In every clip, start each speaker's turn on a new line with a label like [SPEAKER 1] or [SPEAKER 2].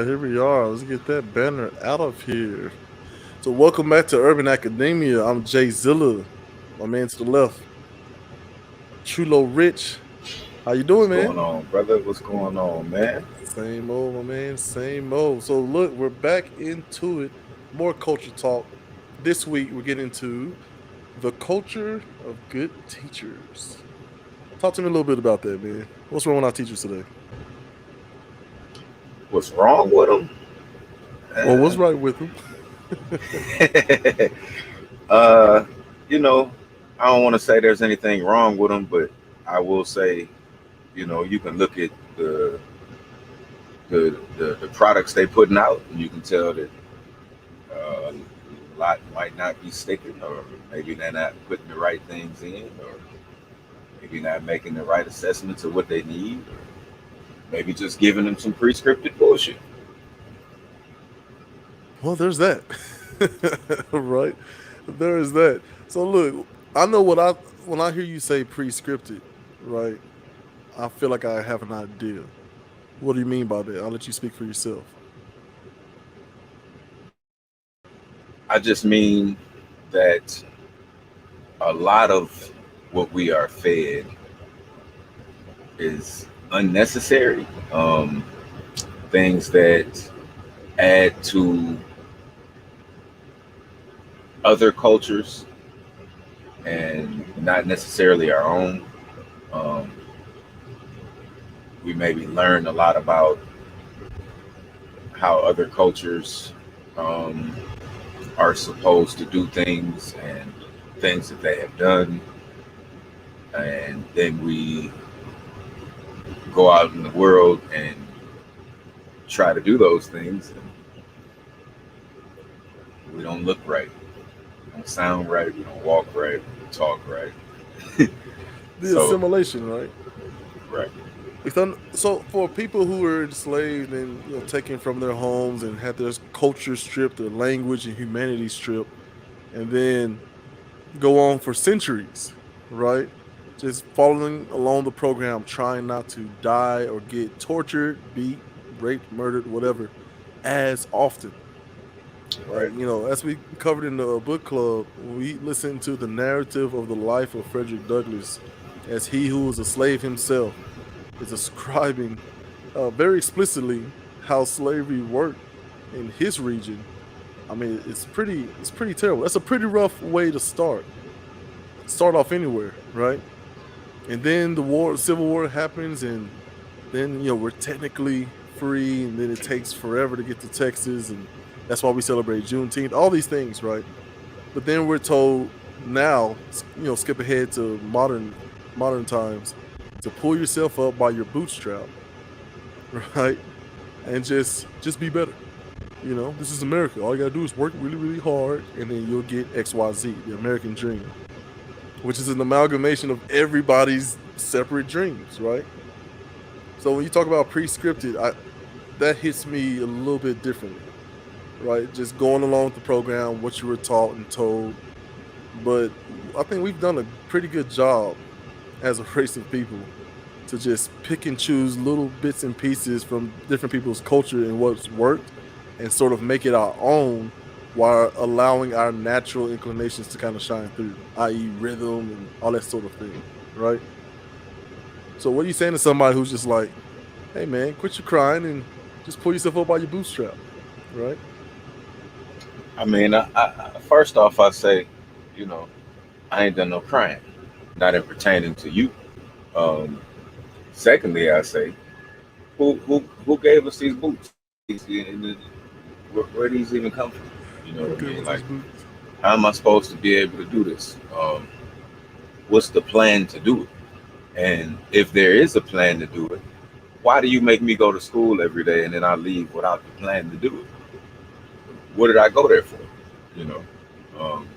[SPEAKER 1] right, here we are. Let's get that banner out of here. So, welcome back to Urban Academia. I'm J-Zilla. My man to the left, Chulo Rich. How you
[SPEAKER 2] What's
[SPEAKER 1] doing, man?
[SPEAKER 2] going on, brother? What's going on, man?
[SPEAKER 1] Same old, my man. Same old. So, look, we're back into it. More culture talk. This week, we're getting into the culture of good teachers. Talk to me a little bit about that, man. What's wrong with our teachers today?
[SPEAKER 2] What's wrong with them?
[SPEAKER 1] Or what's right with them?
[SPEAKER 2] uh, you know, I don't want to say there's anything wrong with them, but I will say, you can look at the products they putting out, and you can tell that a lot might not be sticking, or maybe they're not putting the right things in, or maybe not making the right assessments of what they need, or maybe just giving them some pre-scripted bullshit.
[SPEAKER 1] Well, there's that. Right? There is that. So look, I know what I when I hear you say pre-scripted, right? I feel like I have an idea. What do you mean by that? I'll let you speak for yourself.
[SPEAKER 2] I just mean that a lot of what we are fed is unnecessary. Things that add to other cultures and not necessarily our own. Um, we maybe learn a lot about how other cultures um, are supposed to do things and things that they have done. And then we go out in the world and try to do those things. And we don't look right. We don't sound right. We don't walk right. We don't talk right.
[SPEAKER 1] The
[SPEAKER 2] So,
[SPEAKER 1] assimilation, right?
[SPEAKER 2] right.
[SPEAKER 1] So for people who were enslaved and taken from their homes and had their culture stripped, their language and humanity stripped, and then go on for centuries, right? Just following along the program, trying not to die or get tortured, beat, raped, murdered, whatever, as often.
[SPEAKER 2] Right.
[SPEAKER 1] As we covered in the book club, we listened to the narrative of the life of Frederick Douglass as he who was a slave himself is describing very explicitly how slavery worked in his region. I mean, it's pretty terrible. That's a pretty rough way to start off anywhere, right? And then civil war happens, and then we're technically free, and then it takes forever to get to Texas, and that's why we celebrate Juneteenth. All these things, right? But then we're told now, skip ahead to modern times, to pull yourself up by your bootstrap, right? And just be better. This is America. All you gotta do is work really, really hard, and then you'll get XYZ, the American dream, which is an amalgamation of everybody's separate dreams, right? So when you talk about pre-scripted, that hits me a little bit differently, right? Just going along with the program, what you were taught and told. But I think we've done a pretty good job as a race of people to just pick and choose little bits and pieces from different people's culture and what's worked and sort of make it our own while allowing our natural inclinations to kind of shine through, i.e., rhythm and all that sort of thing, right? So, what are you saying to somebody who's just like, hey, man, quit your crying and just pull yourself up by your bootstrap, right?
[SPEAKER 2] I mean, first off, I say, you know, I ain't done no crying, not in pertaining to you. Um, Secondly, I say, who gave us these boots? Where these even come from? You know
[SPEAKER 1] Who
[SPEAKER 2] what I
[SPEAKER 1] gave
[SPEAKER 2] mean?
[SPEAKER 1] us
[SPEAKER 2] Like,
[SPEAKER 1] these boots?
[SPEAKER 2] how am I supposed to be able to do this? What's the plan to do it? And if there is a plan to do it, why do you make me go to school every day and then I leave without the plan to do it? What did I go there for? You know, um,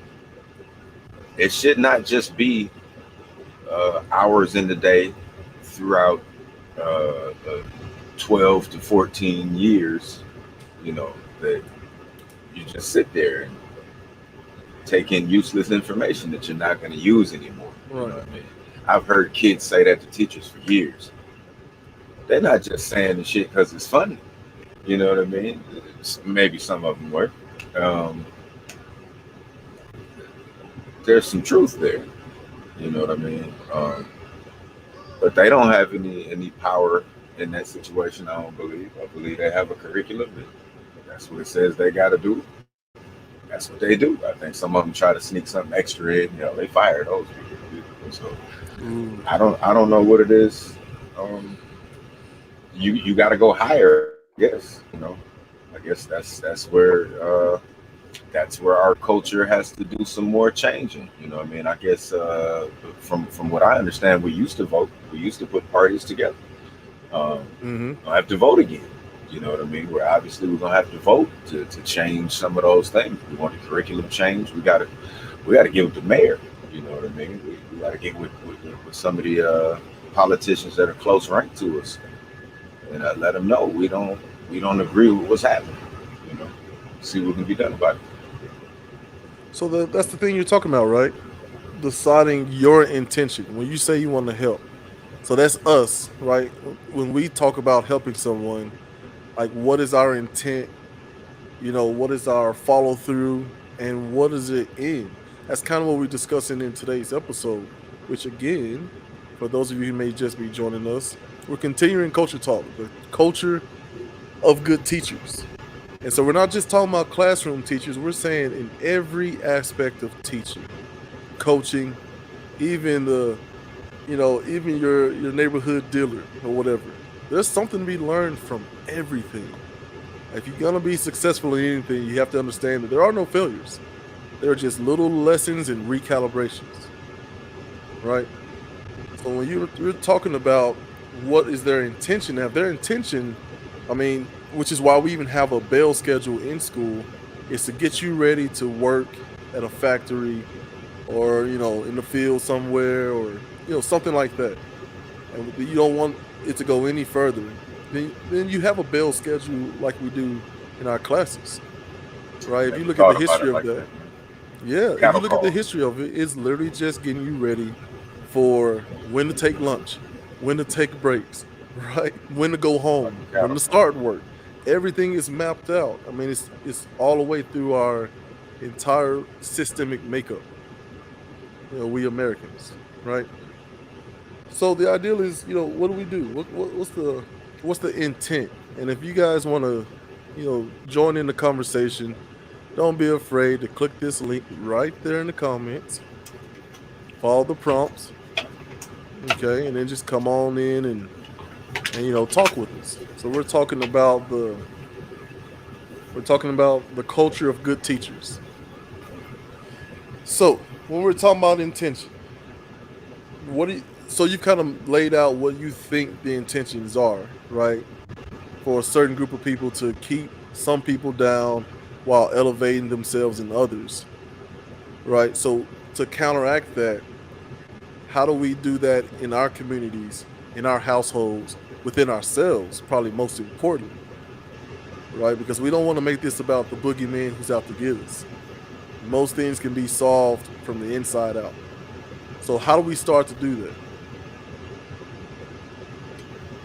[SPEAKER 2] it should not just be hours in the day throughout uh, 12 to 14 years, that you just sit there and take in useless information that you're not going to use anymore. You know
[SPEAKER 1] Right.
[SPEAKER 2] what I mean? I've heard kids say that to teachers for years. They're not just saying the shit because it's funny. You know what I mean? Maybe some of them were. Um, there's some truth there. You know what I mean? But they don't have any power in that situation. I don't believe. I believe they have a curriculum. And that's what it says they got to do. That's what they do. I think some of them try to sneak something extra in. You know, they fire those people. So
[SPEAKER 1] Ooh.
[SPEAKER 2] I don't know what it is. Um, you got to go higher, I guess. I guess that's where our culture has to do some more changing. You know, what I mean, I guess from what I understand, we used to vote. We used to put parties together. Um,
[SPEAKER 1] Mm-hmm.
[SPEAKER 2] we don't have to vote again. You know what I mean? We're gonna have to vote to change some of those things. We want the curriculum change. We gotta give it to mayor. You know what I mean? We gotta get with some of the politicians that are close ranked to us and let them know we don't agree with what's happening. You know, see what can be done about it.
[SPEAKER 1] So that's the thing you're talking about, right? Deciding your intention when you say you want to help. So that's us, right? When we talk about helping someone, like what is our intent? What is our follow through, and what does it end? That's kind of what we're discussing in today's episode. Which again, for those of you who may just be joining us, we're continuing culture talk, the culture of good teachers. And so we're not just talking about classroom teachers, we're saying in every aspect of teaching, coaching, even even your neighborhood dealer or whatever. There's something to be learned from everything. If you're gonna be successful in anything, you have to understand that there are no failures. There are just little lessons and recalibrations, right? So when you're talking about what is their intention, now their intention, I mean, which is why we even have a bail schedule in school, is to get you ready to work at a factory or in the field somewhere or something like that, and you don't want it to go any further. Then you have a bail schedule like we do in our classes, right? If
[SPEAKER 2] Never
[SPEAKER 1] you look at the
[SPEAKER 2] thought about
[SPEAKER 1] history
[SPEAKER 2] it
[SPEAKER 1] of
[SPEAKER 2] like
[SPEAKER 1] that,
[SPEAKER 2] that, man.
[SPEAKER 1] yeah, if you
[SPEAKER 2] Cattle
[SPEAKER 1] look at the
[SPEAKER 2] call.
[SPEAKER 1] history of it, it's literally just getting you ready for when to take lunch, when to take breaks, right? When to go
[SPEAKER 2] Like
[SPEAKER 1] home,
[SPEAKER 2] a
[SPEAKER 1] when
[SPEAKER 2] cattle
[SPEAKER 1] to
[SPEAKER 2] call.
[SPEAKER 1] start work. Everything is mapped out. I mean, it's all the way through our entire systemic makeup. We Americans, right? So the ideal is, what do we do? What's the intent? And if you guys want to, join in the conversation, don't be afraid to click this link right there in the comments. Follow the prompts, okay, and then just come on in and talk with us. So we're talking about the culture of good teachers. So when we're talking about intention, so you kind of laid out what you think the intentions are, right? For a certain group of people to keep some people down while elevating themselves and others, right? So to counteract that, how do we do that in our communities, in our households, within ourselves, probably most importantly, right? Because we don't want to make this about the boogeyman who's out to get us. Most things can be solved from the inside out. So how do we start to do that?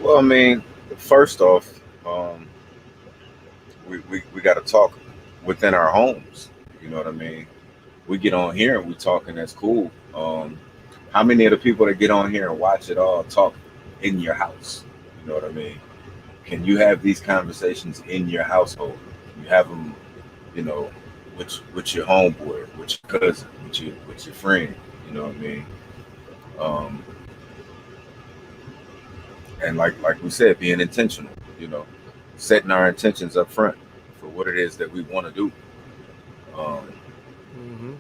[SPEAKER 2] Well, I mean, first off, um, we got to talk within our homes. You know what I mean? We get on here and we talking. That's cool. How many of the people that get on here and watch it all talk in your house? You know what I mean? Can you have these conversations in your household? You have them, you know, with your homeboy, with your cousin, with your friend. You know what I mean? Um, and like we said, being intentional. You know, setting our intentions up front for what it is that we want to do, um,
[SPEAKER 1] Mm-hmm.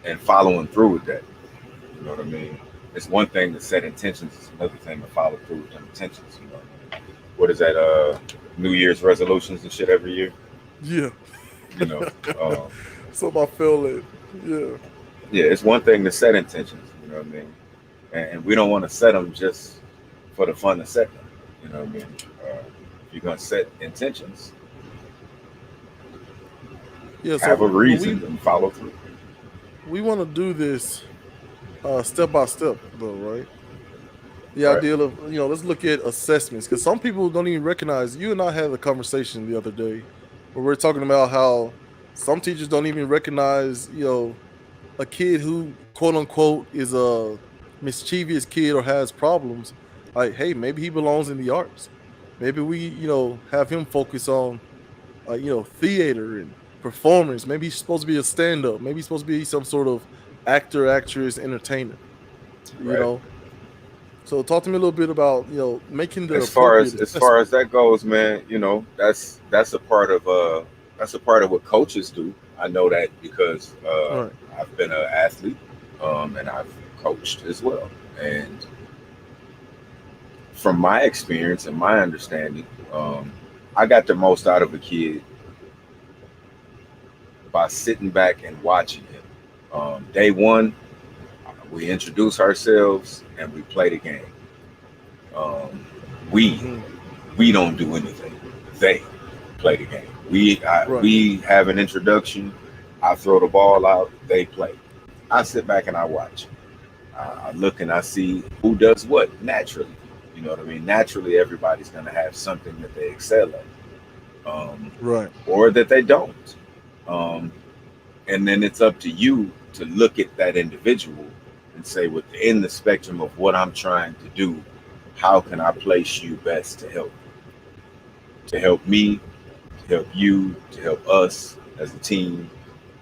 [SPEAKER 2] and following through with that. You know what I mean? It's one thing to set intentions; it's another thing to follow through with them intentions. You know, what is that? New Year's resolutions and shit every year.
[SPEAKER 1] Yeah.
[SPEAKER 2] You know, um,
[SPEAKER 1] So I feel it. Yeah.
[SPEAKER 2] yeah, it's one thing to set intentions. You know what I mean? And we don't want to set them just for the fun of set them. You know what I mean? If you're gonna set intentions,
[SPEAKER 1] Yeah. So
[SPEAKER 2] have a
[SPEAKER 1] when
[SPEAKER 2] reason
[SPEAKER 1] we
[SPEAKER 2] and follow through.
[SPEAKER 1] we want to do this step by step, though, right? The
[SPEAKER 2] Right.
[SPEAKER 1] idea of, let's look at assessments, because some people don't even recognize. You and I had a conversation the other day where we're talking about how some teachers don't even recognize, a kid who quote unquote is a mischievous kid or has problems. Like, hey, maybe he belongs in the arts. Maybe we, have him focus on, theater and performance. Maybe he's supposed to be a stand-up. Maybe he's supposed to be some sort of actor, actress, entertainer. You
[SPEAKER 2] Right.
[SPEAKER 1] know, so talk to me a little bit about, making the
[SPEAKER 2] As far
[SPEAKER 1] appropriate
[SPEAKER 2] as as far
[SPEAKER 1] assessment.
[SPEAKER 2] as that goes, man, that's a part of what coaches do. I know that because
[SPEAKER 1] Right.
[SPEAKER 2] I've been an athlete, and I've coached as well. And from my experience and my understanding, I got the most out of a kid by sitting back and watching him. Day one, we introduce ourselves and we play the game. Um, we
[SPEAKER 1] Hmm.
[SPEAKER 2] we don't do anything. They play the game.
[SPEAKER 1] Right.
[SPEAKER 2] We have an introduction. I throw the ball out. They play. I sit back and I watch. I look and I see who does what naturally. You know what I mean? Naturally, everybody's going to have something that they excel at,
[SPEAKER 1] Right.
[SPEAKER 2] or that they don't. Um, and then it's up to you to look at that individual and say, within the spectrum of what I'm trying to do, how can I place you best to help me, to help you, to help us as a team,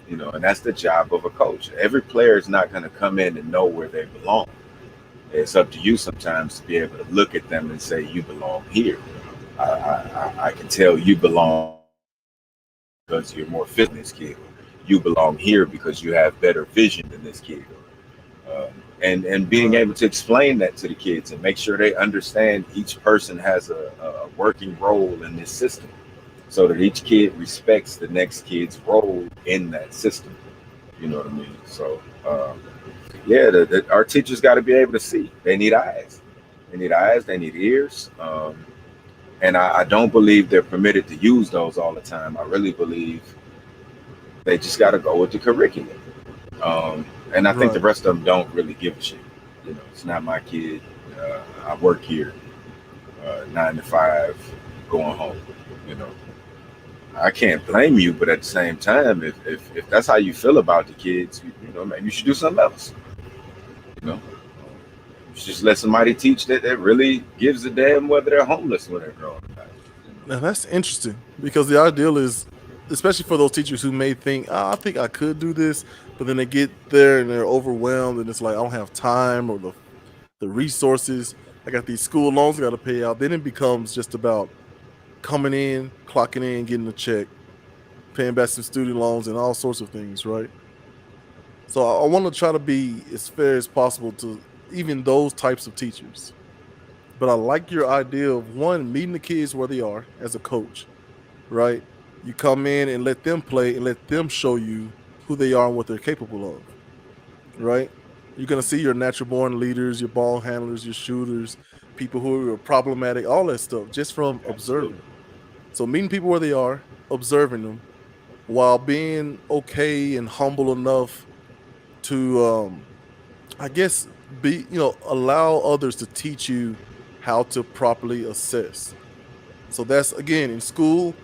[SPEAKER 2] and that's the job of a coach. Every player is not going to come in and know where they belong. It's up to you sometimes to be able to look at them and say, you belong here. I can tell you belong because you're more fit than this kid. You belong here because you have better vision than this kid. And being
[SPEAKER 1] Right.
[SPEAKER 2] able to explain that to the kids and make sure they understand each person has a working role in this system, so that each kid respects the next kid's role in that system. You know what I mean? So, yeah, our teachers got to be able to see. They need eyes. They need eyes. They need ears. And I don't believe they're permitted to use those all the time. I really believe they just got to go with the curriculum. And I think the
[SPEAKER 1] Right.
[SPEAKER 2] rest of them don't really give a shit. It's not my kid. I work here, 9 to 5, going home. You know, I can't blame you, but at the same time, if that's how you feel about the kids, maybe you should do something else. You know, you should just let somebody teach that really gives a damn whether they're homeless when they're growing up.
[SPEAKER 1] Now that's interesting, because the ideal is, especially for those teachers who may think, I think I could do this, but then they get there and they're overwhelmed and it's like, I don't have time or the resources. I got these school loans I got to pay out. Then it becomes just about coming in, clocking in, getting a check, paying back some student loans and all sorts of things, right? So I want to try to be as fair as possible to even those types of teachers. But I like your idea of, one, meeting the kids where they are as a coach, right? You come in and let them play and let them show you who they are and what they're capable of, right? You're gonna see your natural born leaders, your ball handlers, your shooters, people who are problematic, all that stuff, just from
[SPEAKER 2] Absolutely.
[SPEAKER 1] observing. So meeting people where they are, observing them, while being okay and humble enough to, I guess, allow others to teach you how to properly assess. So that's, again, in school.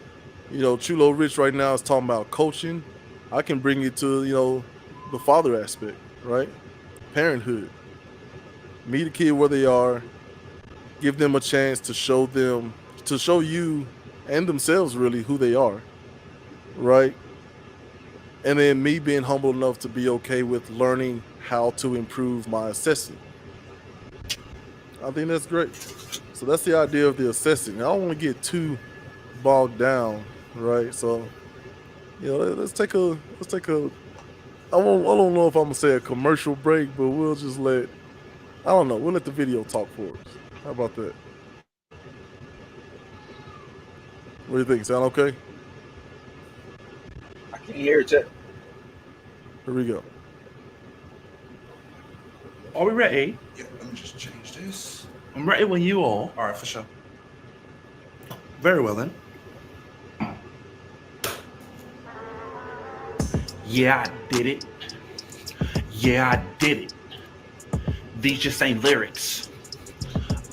[SPEAKER 1] Chulo Rich right now is talking about coaching. I can bring it to, the father aspect, right? Parenthood. Meet a kid where they are, give them a chance to show you and themselves really who they are, right? And then me being humble enough to be okay with learning how to improve my assessing. I think that's great. So that's the idea of the assessing. I don't want to get too bogged down, right? So, let's take a I don't know if I'm gonna say a commercial break, but we'll just I don't know, we'll let the video talk for us. How about that? What do you think? Sound okay?
[SPEAKER 2] I can't hear it yet.
[SPEAKER 1] Here we go.
[SPEAKER 3] Are we ready?
[SPEAKER 4] Yeah, let me just change this.
[SPEAKER 3] I'm ready when you are.
[SPEAKER 4] All right, for sure.
[SPEAKER 3] Very well then. Yeah, I did it. Yeah, I did it. These just ain't lyrics.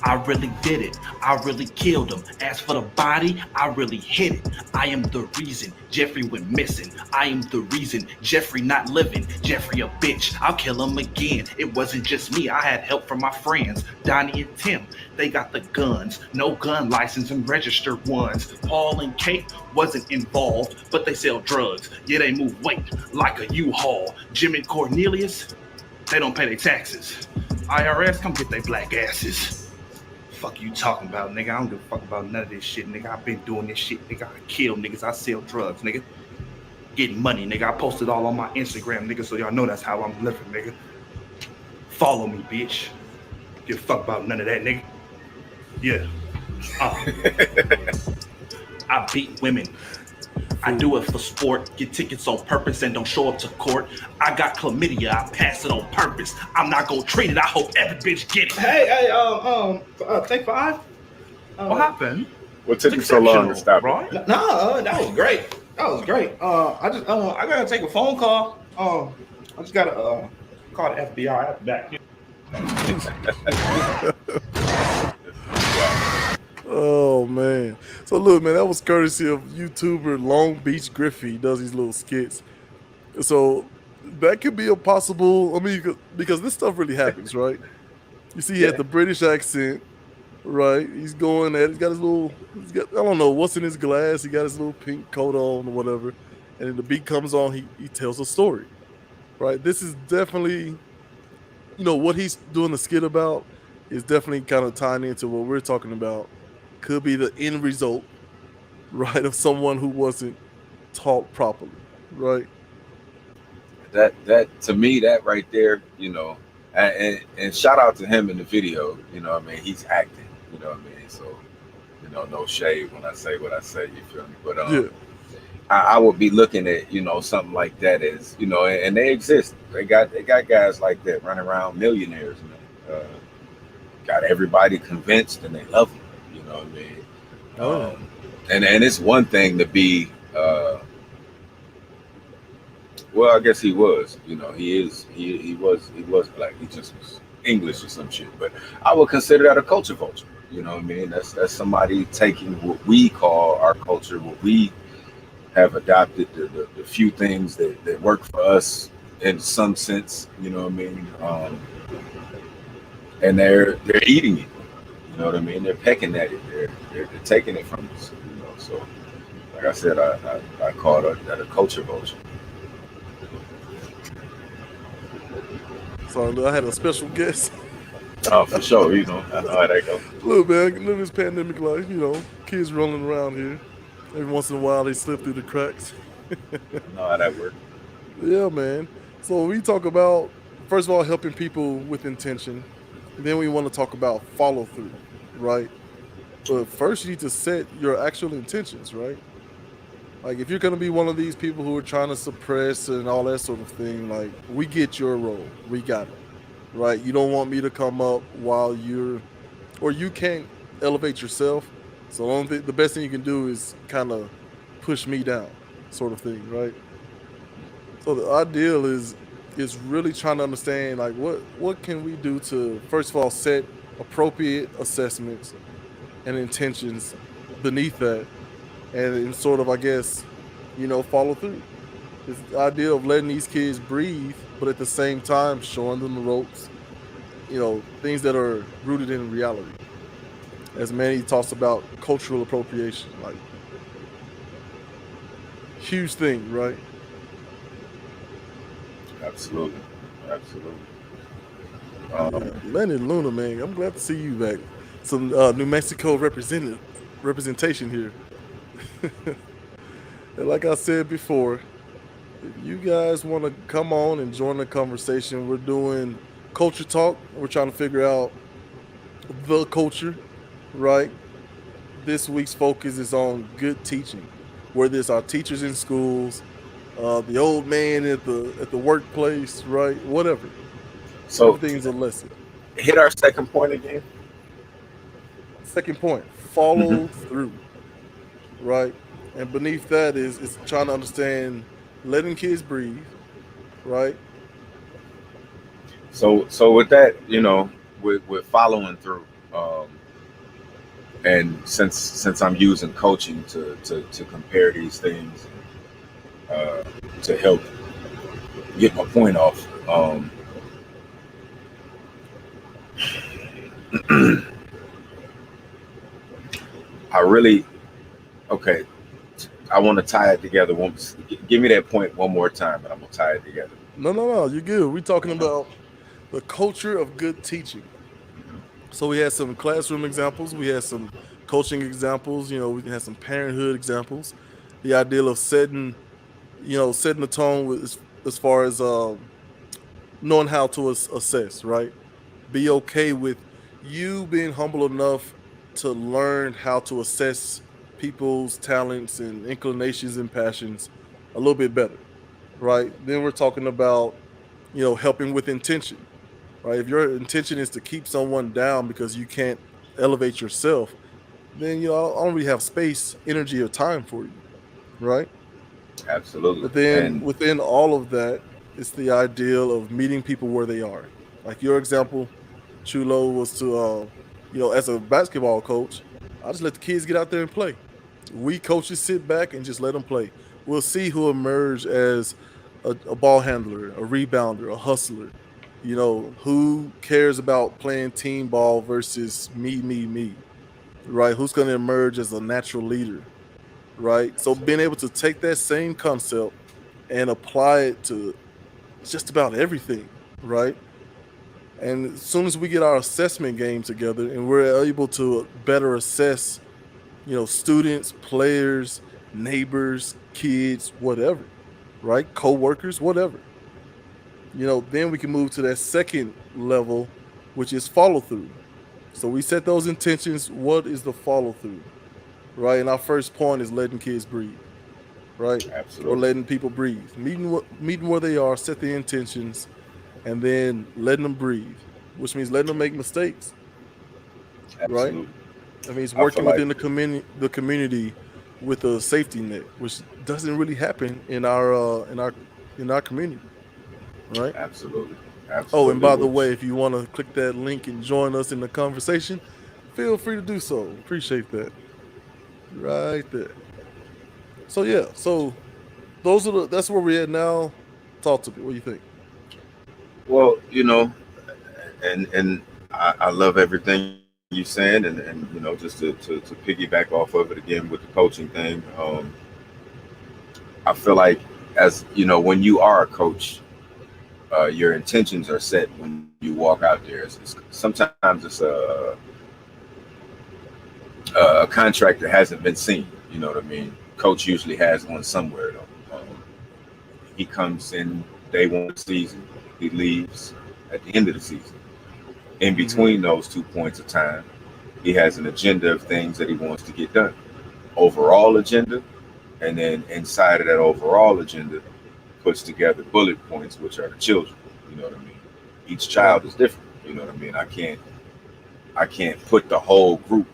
[SPEAKER 3] I really did it. I really killed him. As for the body, I really hit it. I am the reason Jeffrey went missing. I am the reason Jeffrey not living. Jeffrey a bitch. I'll kill him again. It wasn't just me. I had help from my friends, Donnie and Tim. They got the guns, no gun license and registered ones. Paul and Kate wasn't involved, but they sell drugs. Yeah, they move weight like a U-Haul. Jim and Cornelius, they don't pay their taxes. IRS, come get their black asses. Fuck you talking about, nigga? I don't give a fuck about none of this shit, nigga. I've been doing this shit, nigga. I kill niggas. I sell drugs, nigga. Getting money, nigga. I post it all on my Instagram, nigga, so y'all know that's how I'm living, nigga. Follow me, bitch. Give a fuck about none of that, nigga. Yeah. I beat women. I do it for sport, get tickets on purpose and don't show up to court. I got chlamydia, I pass it on purpose. I'm not gonna treat it, I hope every bitch get it.
[SPEAKER 5] Hey, take 5.
[SPEAKER 3] What happened?
[SPEAKER 2] What took you so long to stop it?
[SPEAKER 3] Right?
[SPEAKER 5] No, that was great. That was great. I gotta take a phone call. I just gotta call the FBI at the back.
[SPEAKER 1] Oh man. So look, man, that was courtesy of YouTuber Long Beach Griffey. He does these little skits. So that could be a possible, I mean, because this stuff really happens, right? You see he had the British accent, right? He's going at, he's got, I don't know what's in his glass. He got his little pink coat on or whatever. And then the beat comes on, he tells a story, right? This is definitely, you know, what he's doing the skit about is definitely kind of tying into what we're talking about. Could be the end result, right, of someone who wasn't taught properly, right?
[SPEAKER 2] That to me, that right there, you know, and shout out to him in the video. You know what I mean? He's acting. You know what I mean? So, you know, no shade when I say what I say. You feel me? But
[SPEAKER 1] Yeah.
[SPEAKER 2] I would be looking at, you know, something like that as, you know, and they exist. They got guys like that running around, millionaires, man. Got everybody convinced and they love them. You know what I mean?
[SPEAKER 1] Oh.
[SPEAKER 2] And it's one thing to be, well, I guess he was, you know, he was black. He just was English or some shit. But I would consider that a culture vulture. You know what I mean? That's somebody taking what we call our culture, what we have adopted, the few things that work for us in some sense. You know what I mean? And they're eating it. You know what I mean? They're pecking at it. They're taking it from us. You know, so like I said, I call that a culture vulture.
[SPEAKER 1] So I had a special guest.
[SPEAKER 2] Oh, for sure. You know, I know how that goes.
[SPEAKER 1] Look, man, I can live this pandemic life. You know, kids rolling around here. Every once in a while, they slip through the cracks.
[SPEAKER 2] I know how that works.
[SPEAKER 1] Yeah, man. So we talk about, first of all, helping people with intention. Then we want to talk about follow through, right? But first, you need to set your actual intentions, right? Like, if you're going to be one of these people who are trying to suppress and all that sort of thing, like, we get your role. We got it, right? You don't want me to come up while you can't elevate yourself. So the best thing you can do is kind of push me down, sort of thing, right? So the ideal is really trying to understand, like, what can we do to, first of all, set appropriate assessments and intentions beneath that, and sort of, I guess, you know, follow through. It's the idea of letting these kids breathe, but at the same time showing them the ropes, you know, things that are rooted in reality. As Manny talks about cultural appropriation, like, huge thing, right?
[SPEAKER 2] Absolutely.
[SPEAKER 1] Leonard Luna, man, I'm glad to see you back. Some New Mexico representation here. And like I said before, if you guys want to come on and join the conversation, we're doing culture talk. We're trying to figure out the culture, right? This week's focus is on good teaching, whether it's our teachers in schools, the old man at the workplace, right? Whatever.
[SPEAKER 2] So
[SPEAKER 1] everything's a lesson.
[SPEAKER 2] hit our second point again.
[SPEAKER 1] Second point, follow through, right? And beneath that is trying to understand letting kids breathe, right?
[SPEAKER 2] So with that, you know, with following through, And since I'm using coaching to compare these things, uh, to help get my point off, I really okay. I want to tie it together. Give me that point one more time, and I'm gonna tie it together.
[SPEAKER 1] No, you're good. We're talking
[SPEAKER 2] Uh-huh.
[SPEAKER 1] about the culture of good teaching. So we had some classroom examples, we had some coaching examples, we had some parenthood examples. The ideal of setting the tone with, as far as knowing how to assess, right? Be okay with you being humble enough to learn how to assess people's talents and inclinations and passions a little bit better, right? Then we're talking about, helping with intention, right? If your intention is to keep someone down because you can't elevate yourself, then I don't really have space, energy, or time for you, right?
[SPEAKER 2] Absolutely.
[SPEAKER 1] But then
[SPEAKER 2] And
[SPEAKER 1] within all of that, it's the ideal of meeting people where they are. Like your example, Chulo, was to, as a basketball coach, I just let the kids get out there and play. We coaches sit back and just let them play. We'll see who emerge as a ball handler, a rebounder, a hustler. Who cares about playing team ball versus me, right? Who's going to emerge as a natural leader, right? So being able to take that same concept and apply it to just about everything, right? And as soon as we get our assessment game together and we're able to better assess, students, players, neighbors, kids, whatever, right? Co-workers, whatever. Then we can move to that second level, which is follow through. So we set those intentions. What is the follow through, right? And our first point is letting kids breathe, right? Or
[SPEAKER 2] absolutely,
[SPEAKER 1] letting people breathe. Meeting where they are, set the intentions, and then letting them breathe, which means letting them make mistakes, right?
[SPEAKER 2] absolutely.
[SPEAKER 1] That means
[SPEAKER 2] I feel
[SPEAKER 1] working
[SPEAKER 2] like
[SPEAKER 1] within the community with a safety net, which doesn't really happen in our community, right?
[SPEAKER 2] absolutely,
[SPEAKER 1] Oh, and
[SPEAKER 2] absolutely.
[SPEAKER 1] by the
[SPEAKER 2] Which
[SPEAKER 1] way, if you want to click that link and join us in the conversation, feel free to do so. Appreciate that. Right there. So yeah, that's where we're at now. Talk to me. What do you think?
[SPEAKER 2] well, and I love everything you're saying, and just to piggyback off of it again with the coaching thing. I feel like as when you are a coach, your intentions are set when you walk out there. Sometimes it's a contract that hasn't been seen. You know what I mean? Coach usually has one somewhere though. He comes in day one of the season, he leaves at the end of the season. In
[SPEAKER 1] Mm-hmm.
[SPEAKER 2] between those 2 points of time, he has an agenda of things that he wants to get done. Overall agenda, and then inside of that overall agenda, puts together bullet points, which are the children. You know what I mean? Each
[SPEAKER 1] Right.
[SPEAKER 2] child is different. You know what I mean? I can't put the whole group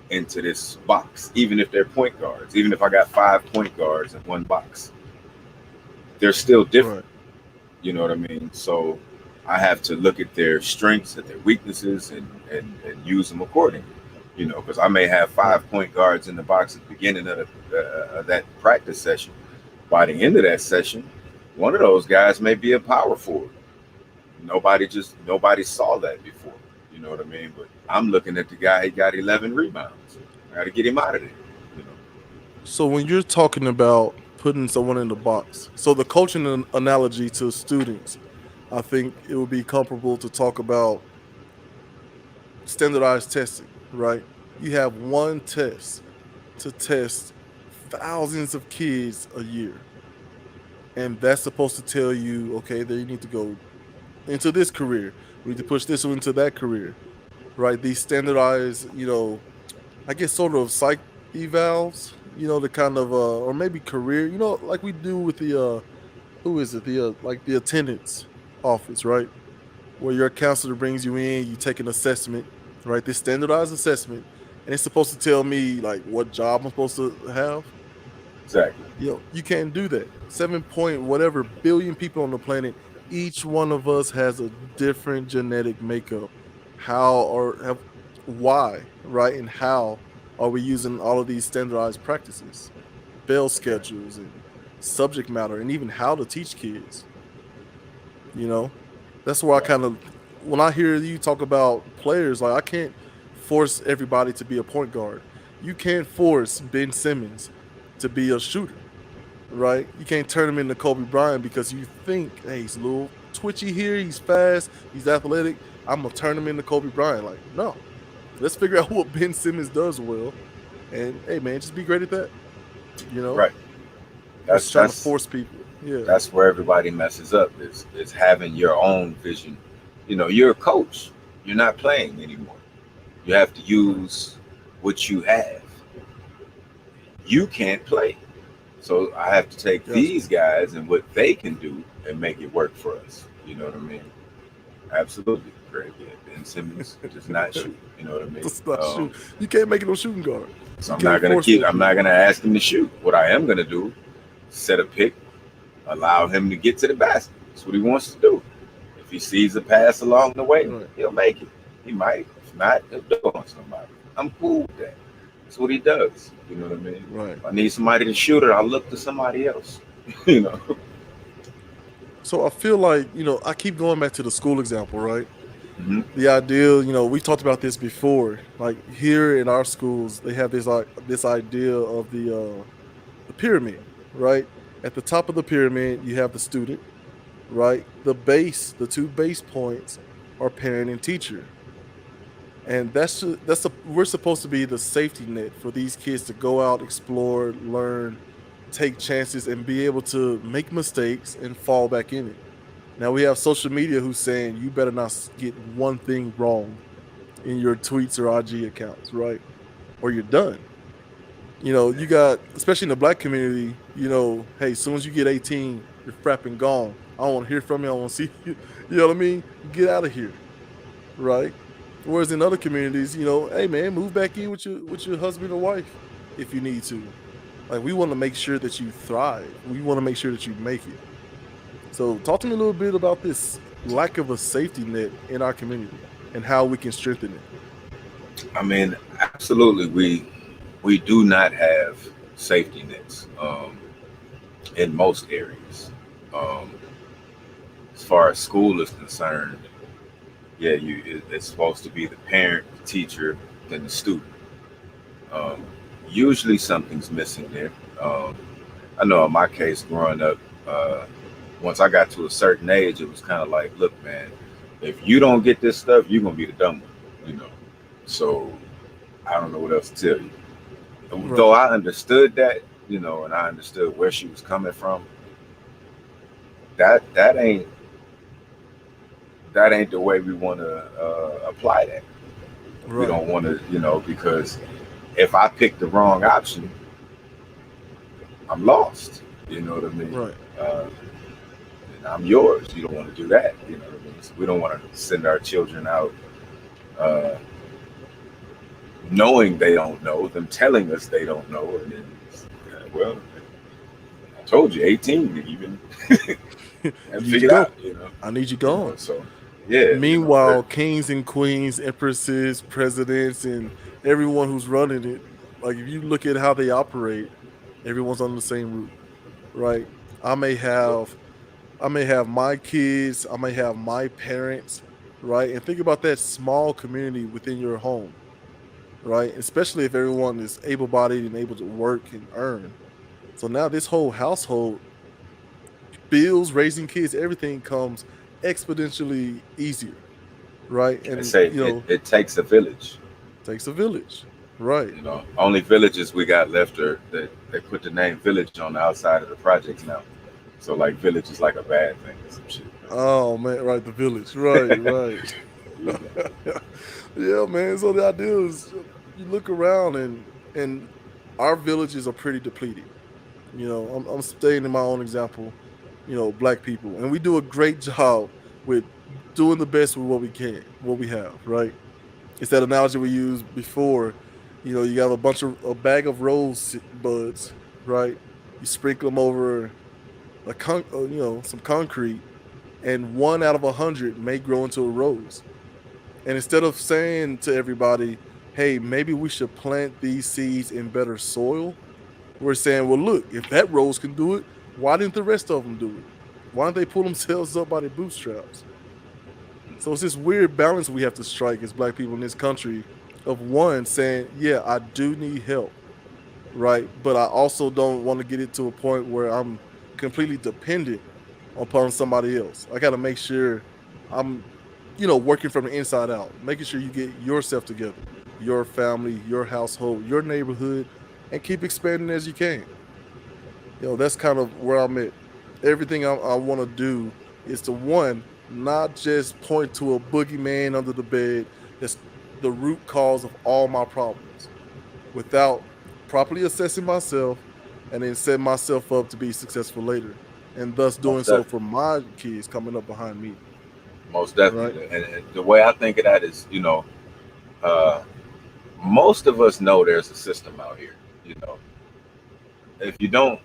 [SPEAKER 2] into this box, even if they're point guards. Even if I got 5 point guards in one box, they're still different.
[SPEAKER 1] Right.
[SPEAKER 2] You know what I mean? So I have to look at their strengths, at their weaknesses, and use them accordingly. Because I may have
[SPEAKER 1] Right.
[SPEAKER 2] 5 point guards in the box at the beginning of that practice session. By the end of that session, one of those guys may be a power forward. Nobody saw that before. You know what I mean? But I'm looking at the guy. He got 11 rebounds. I got to get him out of there. You know.
[SPEAKER 1] So when you're talking about putting someone in the box, so the coaching analogy to students, I think it would be comparable to talk about standardized testing, right? You have one test to test thousands of kids a year. And that's supposed to tell you, okay, there you need to go into this career. We need to push this one into that career, right? These standardized, I guess sort of psych evals, the kind of or maybe career, like we do with the who is it? The like the attendance office, right? Where your counselor brings you in, you take an assessment, right? This standardized assessment, and it's supposed to tell me like what job I'm supposed to have.
[SPEAKER 2] Exactly.
[SPEAKER 1] You can't do that. 7 point whatever billion people on the planet, each one of us has a different genetic makeup. How or have why, right, and how are we using all of these standardized practices, bell schedules, and subject matter, and even how to teach kids. You know, that's where I
[SPEAKER 2] Right.
[SPEAKER 1] kind of, when I hear you talk about players, like I can't force everybody to be a point guard. You can't force Ben Simmons to be a shooter, right? You can't turn him into Kobe Bryant because you think, hey, he's a little twitchy here, he's fast, he's athletic. I'm gonna turn him into Kobe Bryant. Like, no, let's figure out what Ben Simmons does well, and hey, man, just be great at that. You know,
[SPEAKER 2] Right.
[SPEAKER 1] versus
[SPEAKER 2] That's
[SPEAKER 1] trying to
[SPEAKER 2] that's
[SPEAKER 1] force people. Yeah,
[SPEAKER 2] that's where everybody messes up is having your own vision. You're a coach. You're not playing anymore. You have to
[SPEAKER 1] right,
[SPEAKER 2] use what you have. You can't play. So I have to take
[SPEAKER 1] gotcha.
[SPEAKER 2] these guys and what they can do and make it work for us. You know what I mean? Absolutely. Very good. Ben Simmons does not shoot. You know what I mean?
[SPEAKER 1] Just not shoot. You can't make it no shooting guard.
[SPEAKER 2] So
[SPEAKER 1] You can't force that
[SPEAKER 2] I'm not
[SPEAKER 1] kid.
[SPEAKER 2] gonna ask him to shoot. What I am gonna do, set a pick, allow him to get to the basket. That's what he wants to do. If he sees a pass along the way,
[SPEAKER 1] Right,
[SPEAKER 2] he'll make it. He might. If not, he'll do it on somebody. I'm cool with that. That's what he does. You know what I mean?
[SPEAKER 1] right.
[SPEAKER 2] If I need somebody to shoot it, I'll look to somebody else. you know.
[SPEAKER 1] So I feel like, I keep going back to the school example, right?
[SPEAKER 2] hmm
[SPEAKER 1] The idea, we talked about this before. Like here in our schools, they have this idea of the pyramid, right? At the top of the pyramid, you have the student, right? The two base points are parent and teacher. And we're supposed to be the safety net for these kids to go out, explore, learn, take chances, and be able to make mistakes and fall back in it. Now we have social media who's saying you better not get one thing wrong in your tweets or IG accounts, right? Or you're done. You got, especially in the black community, hey, as soon as you get 18, you're frapping gone. I don't want to hear from you. I don't want to see you. You know what I mean? Get out of here, right? Whereas in other communities, hey man, move back in with your husband or wife if you need to. Like we want to make sure that you thrive. We want to make sure that you make it. So talk to me a little bit about this lack of a safety net in our community and how we can strengthen it.
[SPEAKER 2] I mean, absolutely, we do not have safety nets in most areas. Um, as far as school is concerned, yeah, it's supposed to be the parent, the teacher, then the student. Um, Usually something's missing there. Um, I know in my case, growing up, uh, once I got to a certain age, it was kind of like, look, man, if you don't get this stuff, you're gonna be the dumb one. So I don't know what else to tell you. Though
[SPEAKER 1] Right.
[SPEAKER 2] I understood that, and I understood where she was coming from. That ain't the way we want to apply that. We
[SPEAKER 1] Right.
[SPEAKER 2] don't want to, because if I pick the wrong option, I'm lost. You know what I mean?
[SPEAKER 1] Right.
[SPEAKER 2] Uh, and I'm yours. You don't want to do that. You know what I mean? So we don't want to send our children out uh, knowing they don't know, them telling us they don't know, and then, well, I told you, 18, you even
[SPEAKER 1] You
[SPEAKER 2] and
[SPEAKER 1] need to
[SPEAKER 2] figured
[SPEAKER 1] go.
[SPEAKER 2] out.
[SPEAKER 1] I need you gone.
[SPEAKER 2] So yeah,
[SPEAKER 1] Meanwhile, kings and queens, empresses, presidents, and everyone who's running it, like if you look at how they operate, everyone's under the same roof, right? I may have I may have my kids, I may have my parents, right? And think about that small community within your home, right? Especially if everyone is able-bodied and able to work and earn. So now this whole household, bills, raising kids, everything comes exponentially easier, right?
[SPEAKER 2] I
[SPEAKER 1] And
[SPEAKER 2] say it takes a village.
[SPEAKER 1] takes a village, right?
[SPEAKER 2] Only villages we got left are that they put the name village on the outside of the projects now. So like village is like a bad thing or some shit.
[SPEAKER 1] Oh man, right, the village, right, right.
[SPEAKER 2] Yeah.
[SPEAKER 1] Yeah, man. So the idea is you look around and our villages are pretty depleted. I'm staying in my own example, black people. And we do a great job with doing the best with what we can, what we have, right? It's that analogy we used before. You have a bag of rose buds, right? You sprinkle them over some concrete, and one out of 100 may grow into a rose. And instead of saying to everybody, hey, maybe we should plant these seeds in better soil. We're saying, well, look, if that rose can do it, why didn't the rest of them do it? Why don't they pull themselves up by their bootstraps? So it's this weird balance we have to strike as black people in this country of one saying, yeah, I do need help, right? But I also don't want to get it to a point where I'm completely dependent upon somebody else. I got to make sure I'm, working from the inside out, making sure you get yourself together, your family, your household, your neighborhood, and keep expanding as you can. That's kind of where I'm at. Everything I want to do is to one, not just point to a boogeyman under the bed that's the root cause of all my problems without properly assessing myself and then set myself up to be successful later. And thus doing
[SPEAKER 2] Most
[SPEAKER 1] so
[SPEAKER 2] definitely.
[SPEAKER 1] for my kids coming up behind me.
[SPEAKER 2] Most
[SPEAKER 1] Right?
[SPEAKER 2] definitely. And the way I think of that is, uh, most of us know there's a system out here. You know, if you don't,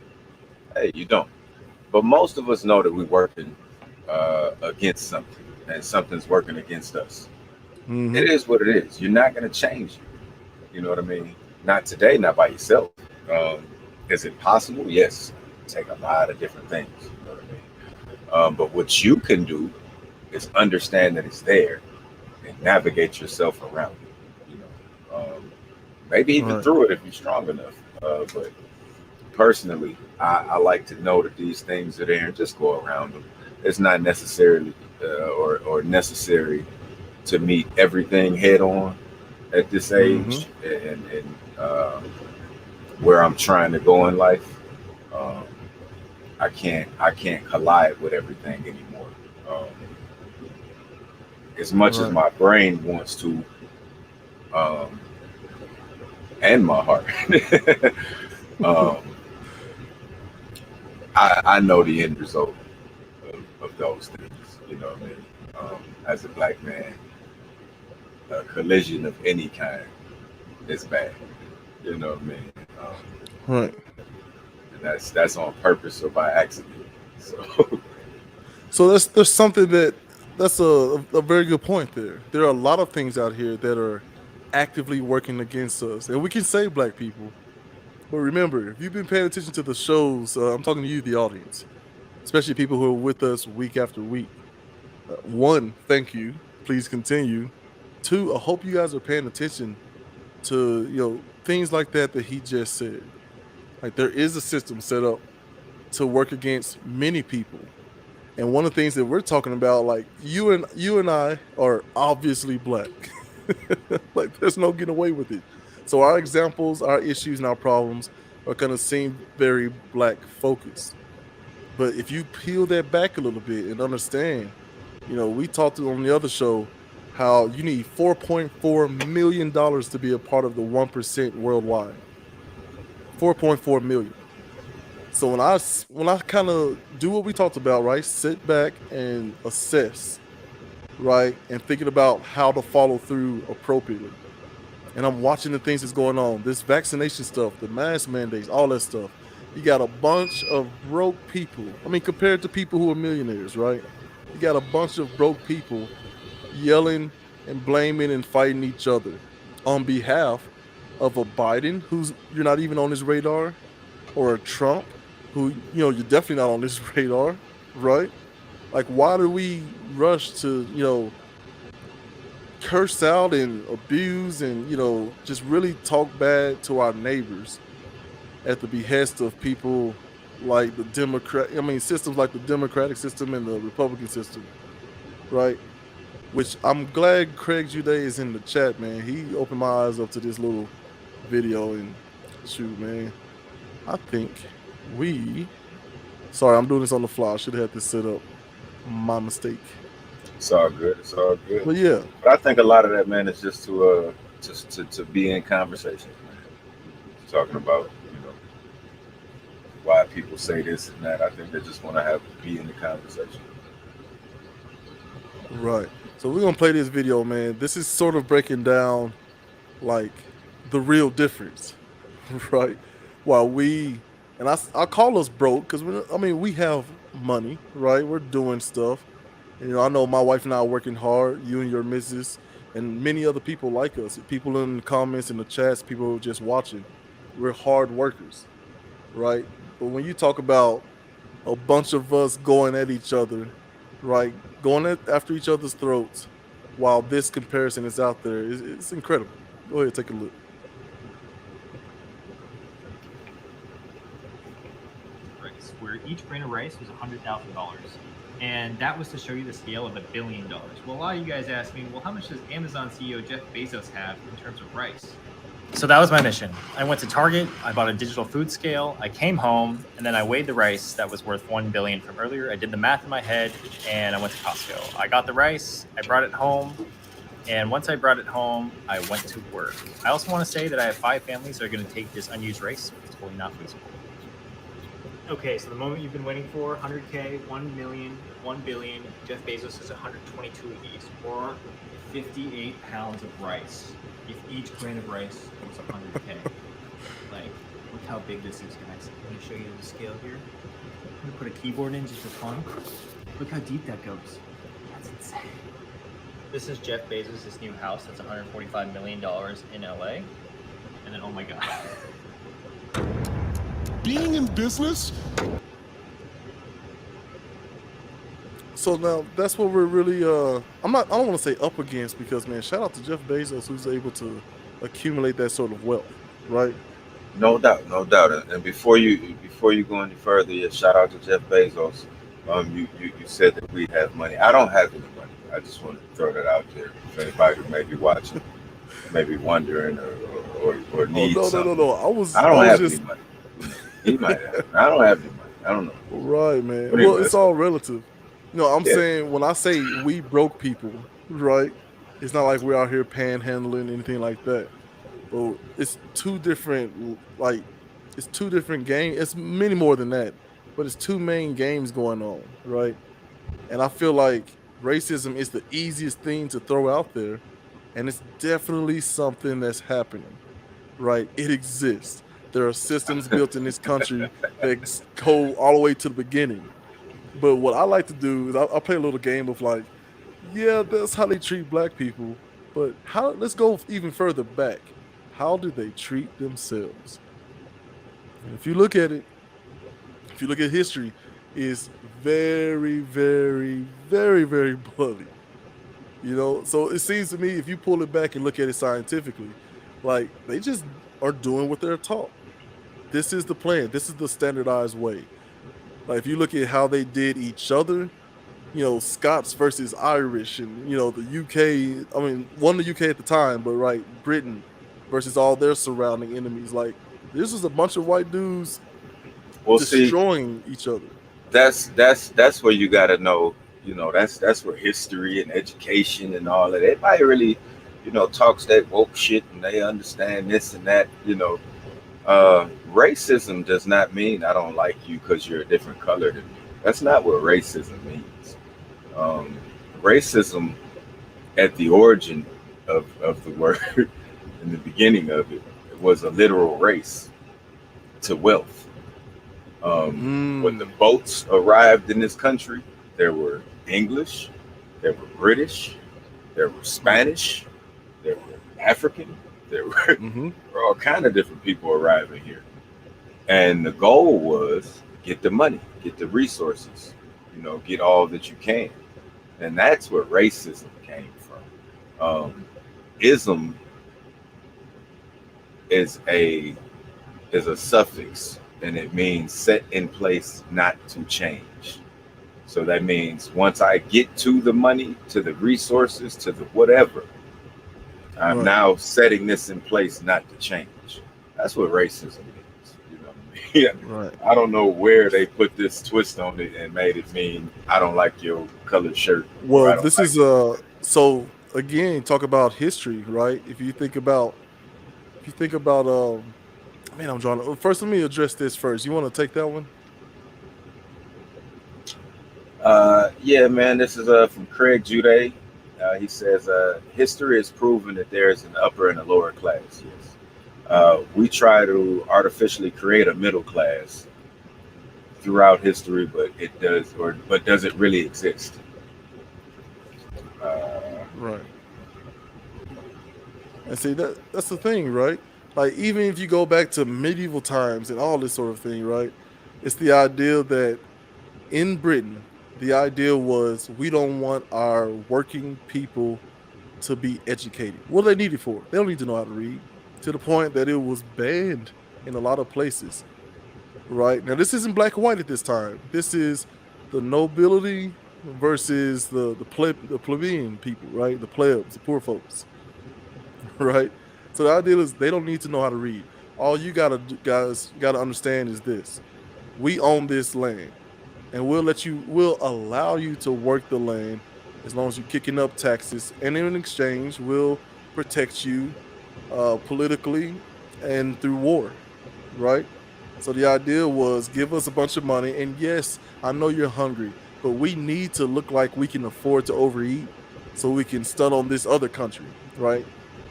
[SPEAKER 2] hey, you don't. But most of us know that we're working against something, and something's working against us.
[SPEAKER 1] Mm-hmm.
[SPEAKER 2] It is what it is. You're not going to change it. You know what I mean? Not today, not by yourself. Um, is it possible? Yes. Take a lot of different things. You know what I mean? But what you can do is understand that it's there and navigate yourself around it. Maybe even
[SPEAKER 1] Right.
[SPEAKER 2] through it if you're strong enough. But personally, I like to know that these things are there and just go around them. It's not necessarily or necessary to meet everything head on at this
[SPEAKER 1] Mm-hmm.
[SPEAKER 2] age and where I'm trying to go in life. Um, I can't collide with everything anymore. Um, as much as
[SPEAKER 1] Right.
[SPEAKER 2] my brain wants to, um, and my heart, um, I know the end result of those things. You know what I mean? As a black man, a collision of any kind is bad. You know what I mean?
[SPEAKER 1] Right.
[SPEAKER 2] And that's on purpose or by accident. So
[SPEAKER 1] So there's something that's a very good point there. There are a lot of things out here that are actively working against us, and we can say black people. But remember, if you've been paying attention to the shows, I'm talking to you, the audience, especially people who are with us week after week. One, thank you. Please continue. Two, I hope you guys are paying attention to things like that he just said. Like there is a system set up to work against many people. And one of the things that we're talking about, like you and I are obviously black. Like there's no getting away with it. So our examples, our issues, and our problems are gonna seem very black focused. But if you peel that back a little bit and understand, we talked on the other show how you need $4.4 million to be a part of the 1% worldwide. 4.4 million. So when I kind of do what we talked about, right? Sit back and assess, right? And thinking about how to follow through appropriately. And I'm watching the things that's going on. This vaccination stuff, the mask mandates, all that stuff. You got a bunch of broke people. I mean, compared to people who are millionaires, right? You got a bunch of broke people yelling and blaming and fighting each other on behalf of a Biden who's you're not even on his radar, or a Trump who you're definitely not on this radar, right? Like, why do we rush to curse out and abuse and just really talk bad to our neighbors at the behest of people like the Democrat? I mean, systems like the Democratic system and the Republican system, right? Which I'm glad Craig Jude is in the chat, man. He opened my eyes up to this little video and shoot, man. I think we. Sorry, I'm doing this on the fly. I should have had this set up. My mistake.
[SPEAKER 2] it's all good. It's all good.
[SPEAKER 1] But yeah,
[SPEAKER 2] But I think a lot of that, man, is just to be in conversation, man. Talking about why people say this and that. I think they just want to have be in the conversation.
[SPEAKER 1] right. So we're gonna play this video, man. This is sort of breaking down like the real difference, right? While we and I call us broke because we have money, right? We're doing stuff. And, I know my wife and I are working hard. You and your missus, and many other people like us. People in the comments, in the chats, people just watching. We're hard workers, right? But when you talk about a bunch of us going at each other, right, after each other's throats, while this comparison is out there, it's incredible. Go ahead, take a look.
[SPEAKER 6] Rice, where each grain of rice was $100,000. And that was to show you the scale of $1 billion. Well, a lot of you guys asked me, well, how much does Amazon CEO Jeff Bezos have in terms of rice? So that was my mission. I went to Target, I bought a digital food scale, I came home, and then I weighed the rice that was worth $1 billion from earlier. I did the math in my head, and I went to Costco. I got the rice, I brought it home, and once I brought it home, I went to work. I also want to say that I have 5 families that are going to take this unused rice, so it's totally not feasible. Okay, so the moment you've been waiting for, 100K, 1 million, 1 billion, Jeff Bezos has 122 of these, or 58 pounds of rice. If each grain of rice was 100K. Like, look how big this is, guys. I'm gonna show you the scale here. I'm gonna put a keyboard in just for fun. Look how deep that goes. That's insane. This is Jeff Bezos' new house. That's $145 million in LA. And then, oh my God.
[SPEAKER 4] Being in business.
[SPEAKER 1] So now that's what we're really I don't want to say up against, because man, shout out to Jeff Bezos who's able to accumulate that sort of wealth, right?
[SPEAKER 2] No doubt, no doubt. And before you go any further, yeah, shout out to Jeff Bezos. You said that we have money. I don't have any money. I just want to throw that out there. If anybody may be watching, maybe wondering or need something.
[SPEAKER 1] No.
[SPEAKER 2] I don't have any money. He might have. I don't have any money. I don't know.
[SPEAKER 1] Right, man.
[SPEAKER 2] What do you
[SPEAKER 1] Well, it's all relative. I'm
[SPEAKER 2] Yeah.
[SPEAKER 1] saying, when I say we broke people, right? It's not like we're out here panhandling, anything like that. Well, it's two different games. It's many more than that, but it's two main games going on, right? And I feel like racism is the easiest thing to throw out there, and it's definitely something that's happening, right? It exists. There are systems built in this country that go all the way to the beginning. But what I like to do is I play a little game of like, yeah, that's how they treat black people, but let's go even further back. How do they treat themselves? And if you look at history, it's very, very, very, very bloody. So it seems to me, if you pull it back and look at it scientifically, like, they just are doing what they're taught. This is the plan. This is the standardized way. Like, if you look at how they did each other, Scots versus Irish, and the UK. I mean, one the UK at the time, but right, Britain versus all their surrounding enemies. Like, this was a bunch of white dudes destroying each other.
[SPEAKER 2] That's where you got to know. That's where history and education and all that. Everybody really, talks that woke shit, and they understand this and that. Racism does not mean I don't like you because you're a different color than me. That's not what racism means. Racism, at the origin of the word, in the beginning of it, was a literal race to wealth. When the boats arrived in this country, there were English, there were British, there were Spanish, there were African, there were all kind of different people arriving here. And the goal was get the money, get the resources, get all that you can. And that's where racism came from. Ism is a suffix, and it means set in place, not to change. So that means once I get to the money, to the resources, to the whatever, I'm now setting this in place, not to change. That's what racism is. Yeah, right. I don't know where they put this twist on it and made it mean I don't like your colored shirt.
[SPEAKER 1] Well, this is so again, talk about history, right? If you think about I'm drawing. First, let me address this first. You want to take that one?
[SPEAKER 2] Yeah, man. This is from Craig Jude. He says history has proven that there is an upper and a lower class. Yes. We try to artificially create a middle class throughout history, but does it really exist?
[SPEAKER 1] Right. And see that's the thing, right? Like even if you go back to medieval times and all this sort of thing, right? It's the idea that in Britain, the idea was we don't want our working people to be educated. What do they need it for? They don't need to know how to read. To the point that it was banned in a lot of places. Right? Now this isn't black and white at this time. This is the nobility versus the plebeian people, right? The plebs, the poor folks. Right? So the idea is they don't need to know how to read. All you guys gotta understand is this. We own this land and we'll allow you to work the land as long as you're kicking up taxes, and in exchange we'll protect you politically and through war, right? So the idea was give us a bunch of money, and yes, I know you're hungry, but we need to look like we can afford to overeat so we can stun on this other country, right?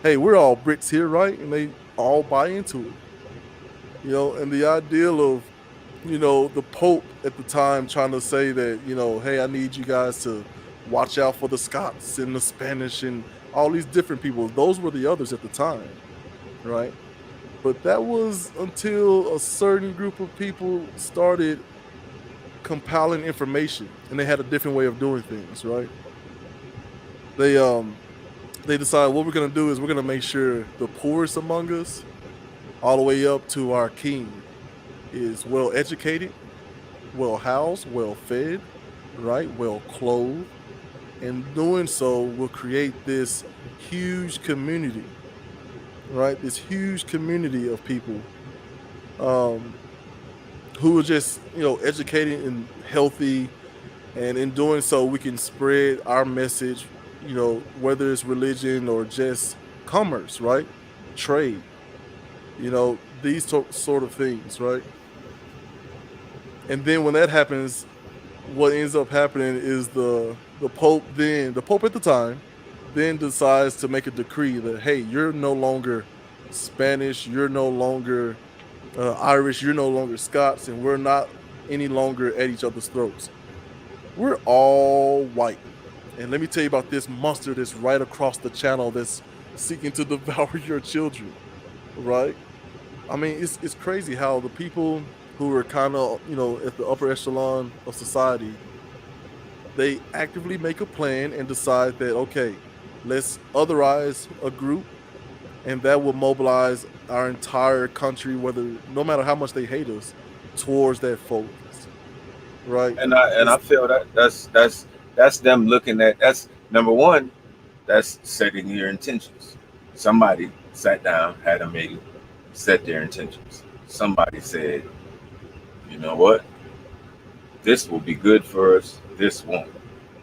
[SPEAKER 1] Hey, we're all Brits here, right? And they all buy into it, and the ideal of the Pope at the time trying to say that, hey, I need you guys to watch out for the Scots and the Spanish and all these different people. Those were the others at the time, right? But that was until a certain group of people started compiling information and they had a different way of doing things, right? They they decided what we're gonna do is we're gonna make sure the poorest among us, all the way up to our king, is well educated, well housed, well fed, right, well clothed. And doing so will create this huge community, right? This huge community of people um, who are just, educated and healthy. And in doing so, we can spread our message, whether it's religion or just commerce, right? Trade, sort of things, right? And then when that happens, what ends up happening is the Pope at the time then decides to make a decree that, hey, you're no longer Spanish, you're no longer Irish, you're no longer Scots, and we're not any longer at each other's throats. We're all white. And let me tell you about this monster that's right across the channel that's seeking to devour your children, right? I mean, it's crazy how the people who are kind of, at the upper echelon of society, they actively make a plan and decide that, okay, let's otherize a group, and that will mobilize our entire country, whether no matter how much they hate us, towards that focus, right?
[SPEAKER 2] And I
[SPEAKER 1] It's
[SPEAKER 2] feel that that's them looking at, that's number one, that's setting your intentions. Somebody sat down, had a meeting, set their intentions. Somebody said, you know what, this will be good for us, this won't.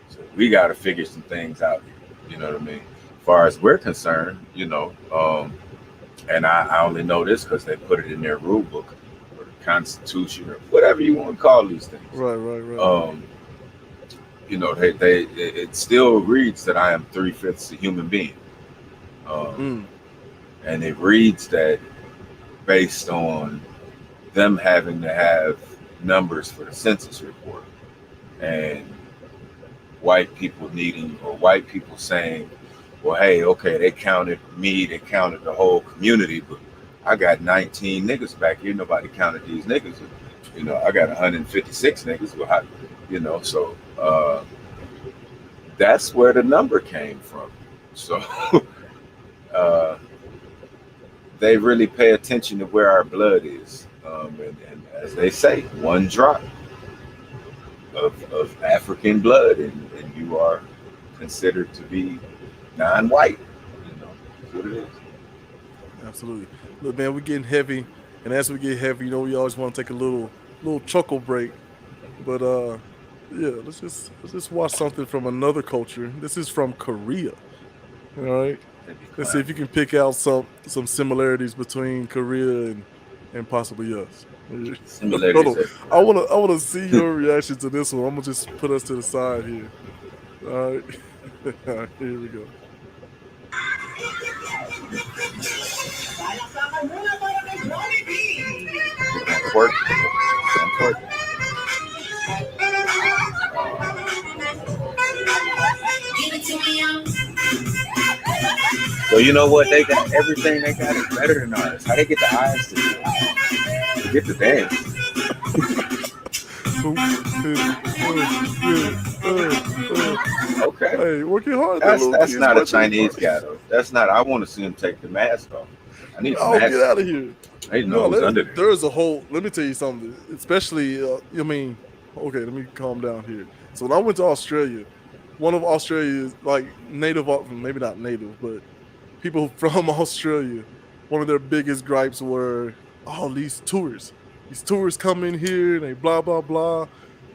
[SPEAKER 2] So we got to figure some things out here. You know what I mean? As far as we're concerned, and I only know this because they put it in their rule book or the Constitution or whatever you want to call these things.
[SPEAKER 1] right.
[SPEAKER 2] It still reads that I am 3/5 a human being,
[SPEAKER 1] Mm,
[SPEAKER 2] and it reads that based on them having to have numbers for the census report, and white people needing, or white people saying, well, hey, okay, they counted me, they counted the whole community, but I got 19 niggas back here, nobody counted these niggas. I got 156 niggas. Well, so that's where the number came from. So uh, they really pay attention to where our blood is. And as they say, one drop of African blood, and you are considered to be non-white. That's what it is.
[SPEAKER 1] absolutely. Look, man, we're getting heavy, and as we get heavy, we always want to take a little chuckle break. But yeah, let's just watch something from another culture. This is from Korea. All right. Let's see if you can pick out some similarities between Korea and possibly us. Hold
[SPEAKER 2] Similarities
[SPEAKER 1] on.
[SPEAKER 2] everywhere.
[SPEAKER 1] I wanna see your reaction to this one. I'm gonna just put us to the side here. All right. All right, here we go.
[SPEAKER 2] Twerk. Twerk.
[SPEAKER 7] Give it to me,
[SPEAKER 2] So you know what? They got everything they got is better than ours. How they get the eyes to get the dance?
[SPEAKER 1] Hoop, hit it, get it,
[SPEAKER 2] Okay.
[SPEAKER 1] Hey, working hard, that
[SPEAKER 2] That's
[SPEAKER 1] little
[SPEAKER 2] that's
[SPEAKER 1] kid's
[SPEAKER 2] not a
[SPEAKER 1] watching it,
[SPEAKER 2] Chinese
[SPEAKER 1] bro.
[SPEAKER 2] guy though. That's not. I want to see him take the mask off. I need the
[SPEAKER 1] Oh,
[SPEAKER 2] mask.
[SPEAKER 1] get out of here.
[SPEAKER 2] I need to know
[SPEAKER 1] No,
[SPEAKER 2] who's under there.
[SPEAKER 1] there's a whole. Let me tell you something. Especially, I mean, okay, let me calm down here. So when I went to Australia, one of Australia's like native, maybe not native, but people from Australia, one of their biggest gripes were, oh, these tourists. These tourists come in here and they blah blah blah.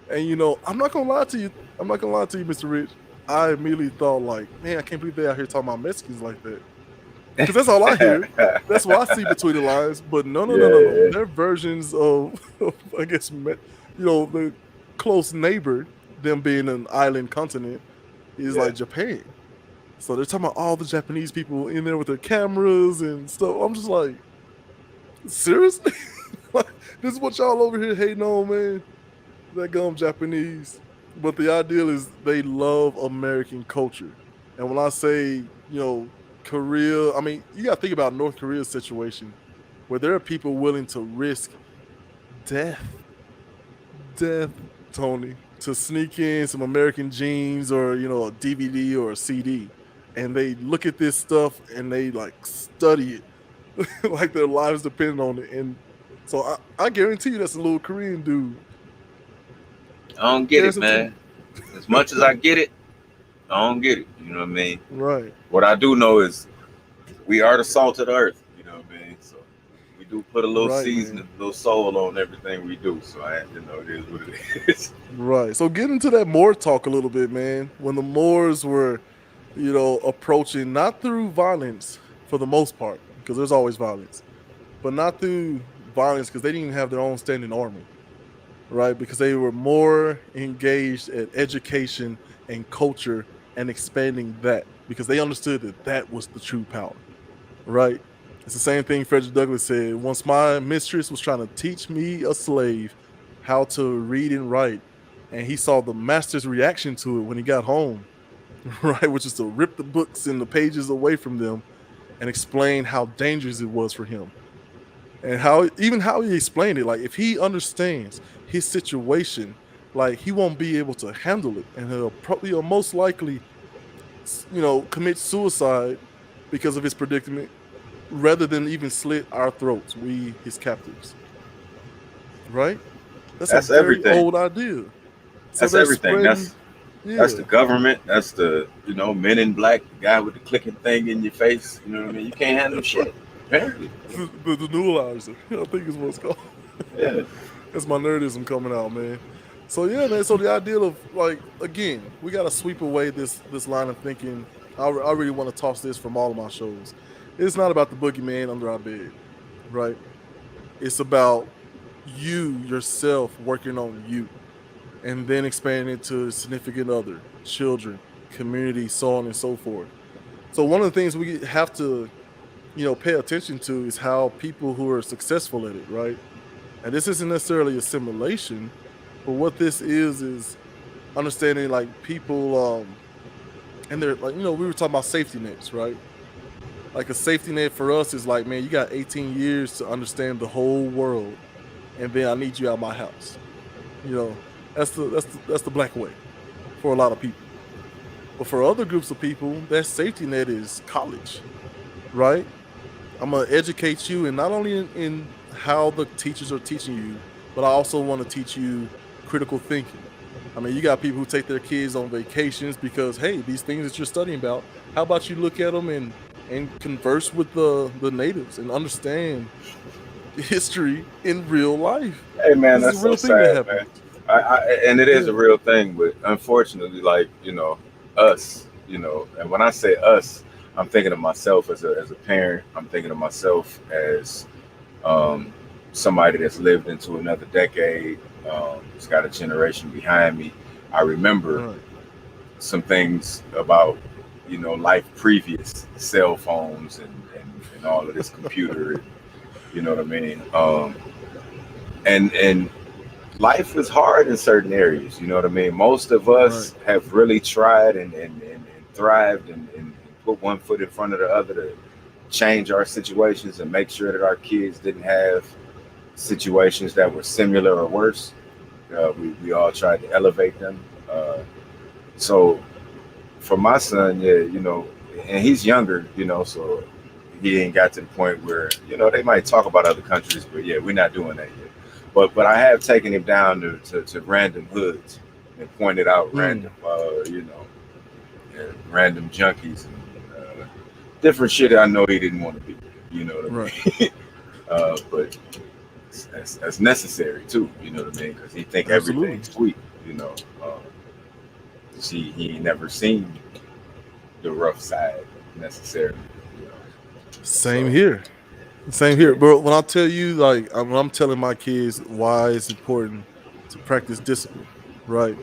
[SPEAKER 1] And you know, I'm not gonna lie to you. I'm not gonna lie to you, Mr. Rich. I immediately thought like, man, I can't believe they out here talking about Mexicans like that. Because that's all I hear. That's what I see between the lines. But no.
[SPEAKER 2] Yeah.
[SPEAKER 1] They're versions of I guess, the close neighbor, them being an island continent, is like Japan. So they're talking about all the Japanese people in there with their cameras and stuff. I'm just like, seriously? Like, this is what y'all over here hating on, man? That gum Japanese. But the ideal is they love American culture. And when I say, Korea, I mean, you got to think about North Korea's situation where there are people willing to risk death, Tony, to sneak in some American jeans or, a DVD or a CD. And they look at this stuff and they like study it like their lives depend on it. And so I guarantee you that's a little Korean dude.
[SPEAKER 2] I don't get
[SPEAKER 1] There's
[SPEAKER 2] it,
[SPEAKER 1] a team.
[SPEAKER 2] man. As much as I get it, I don't get it. You know what I mean?
[SPEAKER 1] Right.
[SPEAKER 2] What I do know is we are the salt of the earth. You know what I mean? So we do put a little
[SPEAKER 1] Right,
[SPEAKER 2] seasoning,
[SPEAKER 1] man.
[SPEAKER 2] a little soul on everything we do. So it is what it is.
[SPEAKER 1] Right. So get into that Moor talk a little bit, man. When the Moors were, approaching not through violence for the most part, because there's always violence, but not through violence because they didn't even have their own standing army, right? Because they were more engaged at education and culture and expanding that because they understood that was the true power, right? It's the same thing Frederick Douglass said. Once my mistress was trying to teach me, a slave, how to read and write, and he saw the master's reaction to it when he got home, right, which is to rip the books and the pages away from them and explain how dangerous it was for him. And how he explained it, like if he understands his situation, like he won't be able to handle it, and he'll most likely, commit suicide because of his predicament, rather than even slit our throats, we his captives. Right? That's a very
[SPEAKER 2] everything.
[SPEAKER 1] old idea. So
[SPEAKER 2] That's
[SPEAKER 1] they're
[SPEAKER 2] everything. That's the government. That's the Men in Black, the guy with the clicking thing in your face. You know what I mean? You can't handle shit. Apparently.
[SPEAKER 1] the neuralizer, I think is what it's called.
[SPEAKER 2] Yeah.
[SPEAKER 1] That's my nerdism coming out, man. So yeah, man. So the idea of like, again, we gotta sweep away this line of thinking. I really want to toss this from all of my shows. It's not about the boogeyman under our bed, right? It's about you yourself working on you, and then expanding it to significant other, children, community, so on and so forth. So one of the things we have to, pay attention to is how people who are successful at it, right? And this isn't necessarily assimilation, but what this is understanding like people, and they're like, we were talking about safety nets, right? Like a safety net for us is like, man, you got 18 years to understand the whole world, and then I need you out of my house. That's the black way for a lot of people. But for other groups of people, that safety net is college, right? I'm gonna educate you, and not only in how the teachers are teaching you, but I also want to teach you critical thinking. I mean, you got people who take their kids on vacations because, hey, these things that you're studying about, how about you look at them and converse with the natives and understand history in real life?
[SPEAKER 2] Hey man,
[SPEAKER 1] This
[SPEAKER 2] that's
[SPEAKER 1] is a real
[SPEAKER 2] so
[SPEAKER 1] thing that
[SPEAKER 2] sad, man.
[SPEAKER 1] happens.
[SPEAKER 2] And it is
[SPEAKER 1] Yeah.
[SPEAKER 2] a real thing, but unfortunately, like us, and when I say us, I'm thinking of myself as a parent. I'm thinking of myself as somebody that's lived into another decade. It's got a generation behind me. I remember
[SPEAKER 1] Right.
[SPEAKER 2] some things about life previous cell phones and all of this computer. You know what I mean? And life is hard in certain areas. You know what I mean? Most of us have really tried and thrived in put one foot in front of the other to change our situations and make sure that our kids didn't have situations that were similar or worse. We all tried to elevate them. So for my son, yeah, and he's younger, so he ain't got to the point where, they might talk about other countries, but yeah, we're not doing that yet. But I have taken him down to random hoods and pointed out random, random junkies and different shit I know he didn't want to be. You know what I mean? But that's necessary too. You know what I mean? Because he think everything's sweet. He ain't never seen the rough side necessarily.
[SPEAKER 1] Same here. Same here, bro. When I tell you, like, when I'm telling my kids why it's important to practice discipline, right?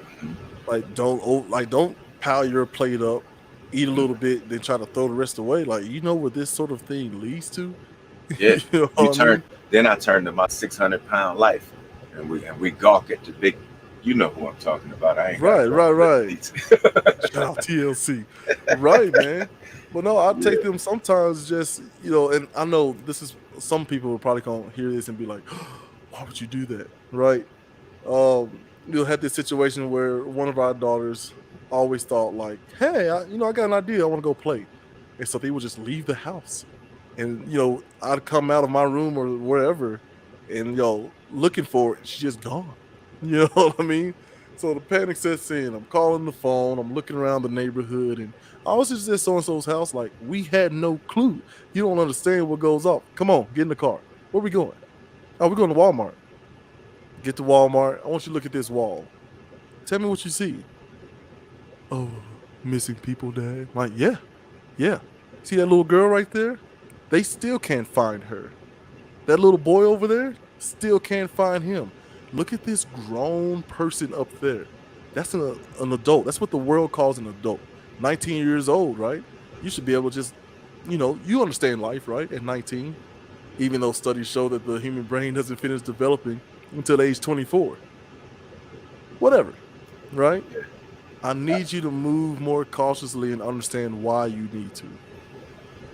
[SPEAKER 1] Like, don't pile your plate up, eat a little bit, then try to throw the rest away. Like, what this sort of thing leads to?
[SPEAKER 2] Yeah.
[SPEAKER 1] I
[SPEAKER 2] Then I turned to my 600-pound life, and we gawk at the big. You know who I'm talking about. I ain't
[SPEAKER 1] right.
[SPEAKER 2] Shout
[SPEAKER 1] out TLC, right, man. But no, I take them sometimes just, and I know some people will probably gonna hear this and be like, why would you do that? Right. You'll have this situation where one of our daughters always thought like, hey, I got an idea. I want to go play. And so they would just leave the house. And, I'd come out of my room or wherever and, looking for it. She's just gone. You know what I mean? So the panic sets in. I'm calling the phone. I'm looking around the neighborhood. And I was just at so-and-so's house. Like, we had no clue. You don't understand what goes off. Come on, get in the car. Where we going? Oh, we're going to Walmart. Get to Walmart. I want you to look at this wall. Tell me what you see. Oh, missing people, Dad. Like, yeah. See that little girl right there? They still can't find her. That little boy over there still can't find him. Look at this grown person up there. That's an adult. That's what the world calls an adult. 19 years old, right? You should be able to just, you understand life, right? At 19, even though studies show that the human brain doesn't finish developing until age 24. Whatever, right? I need you to move more cautiously and understand why you need to,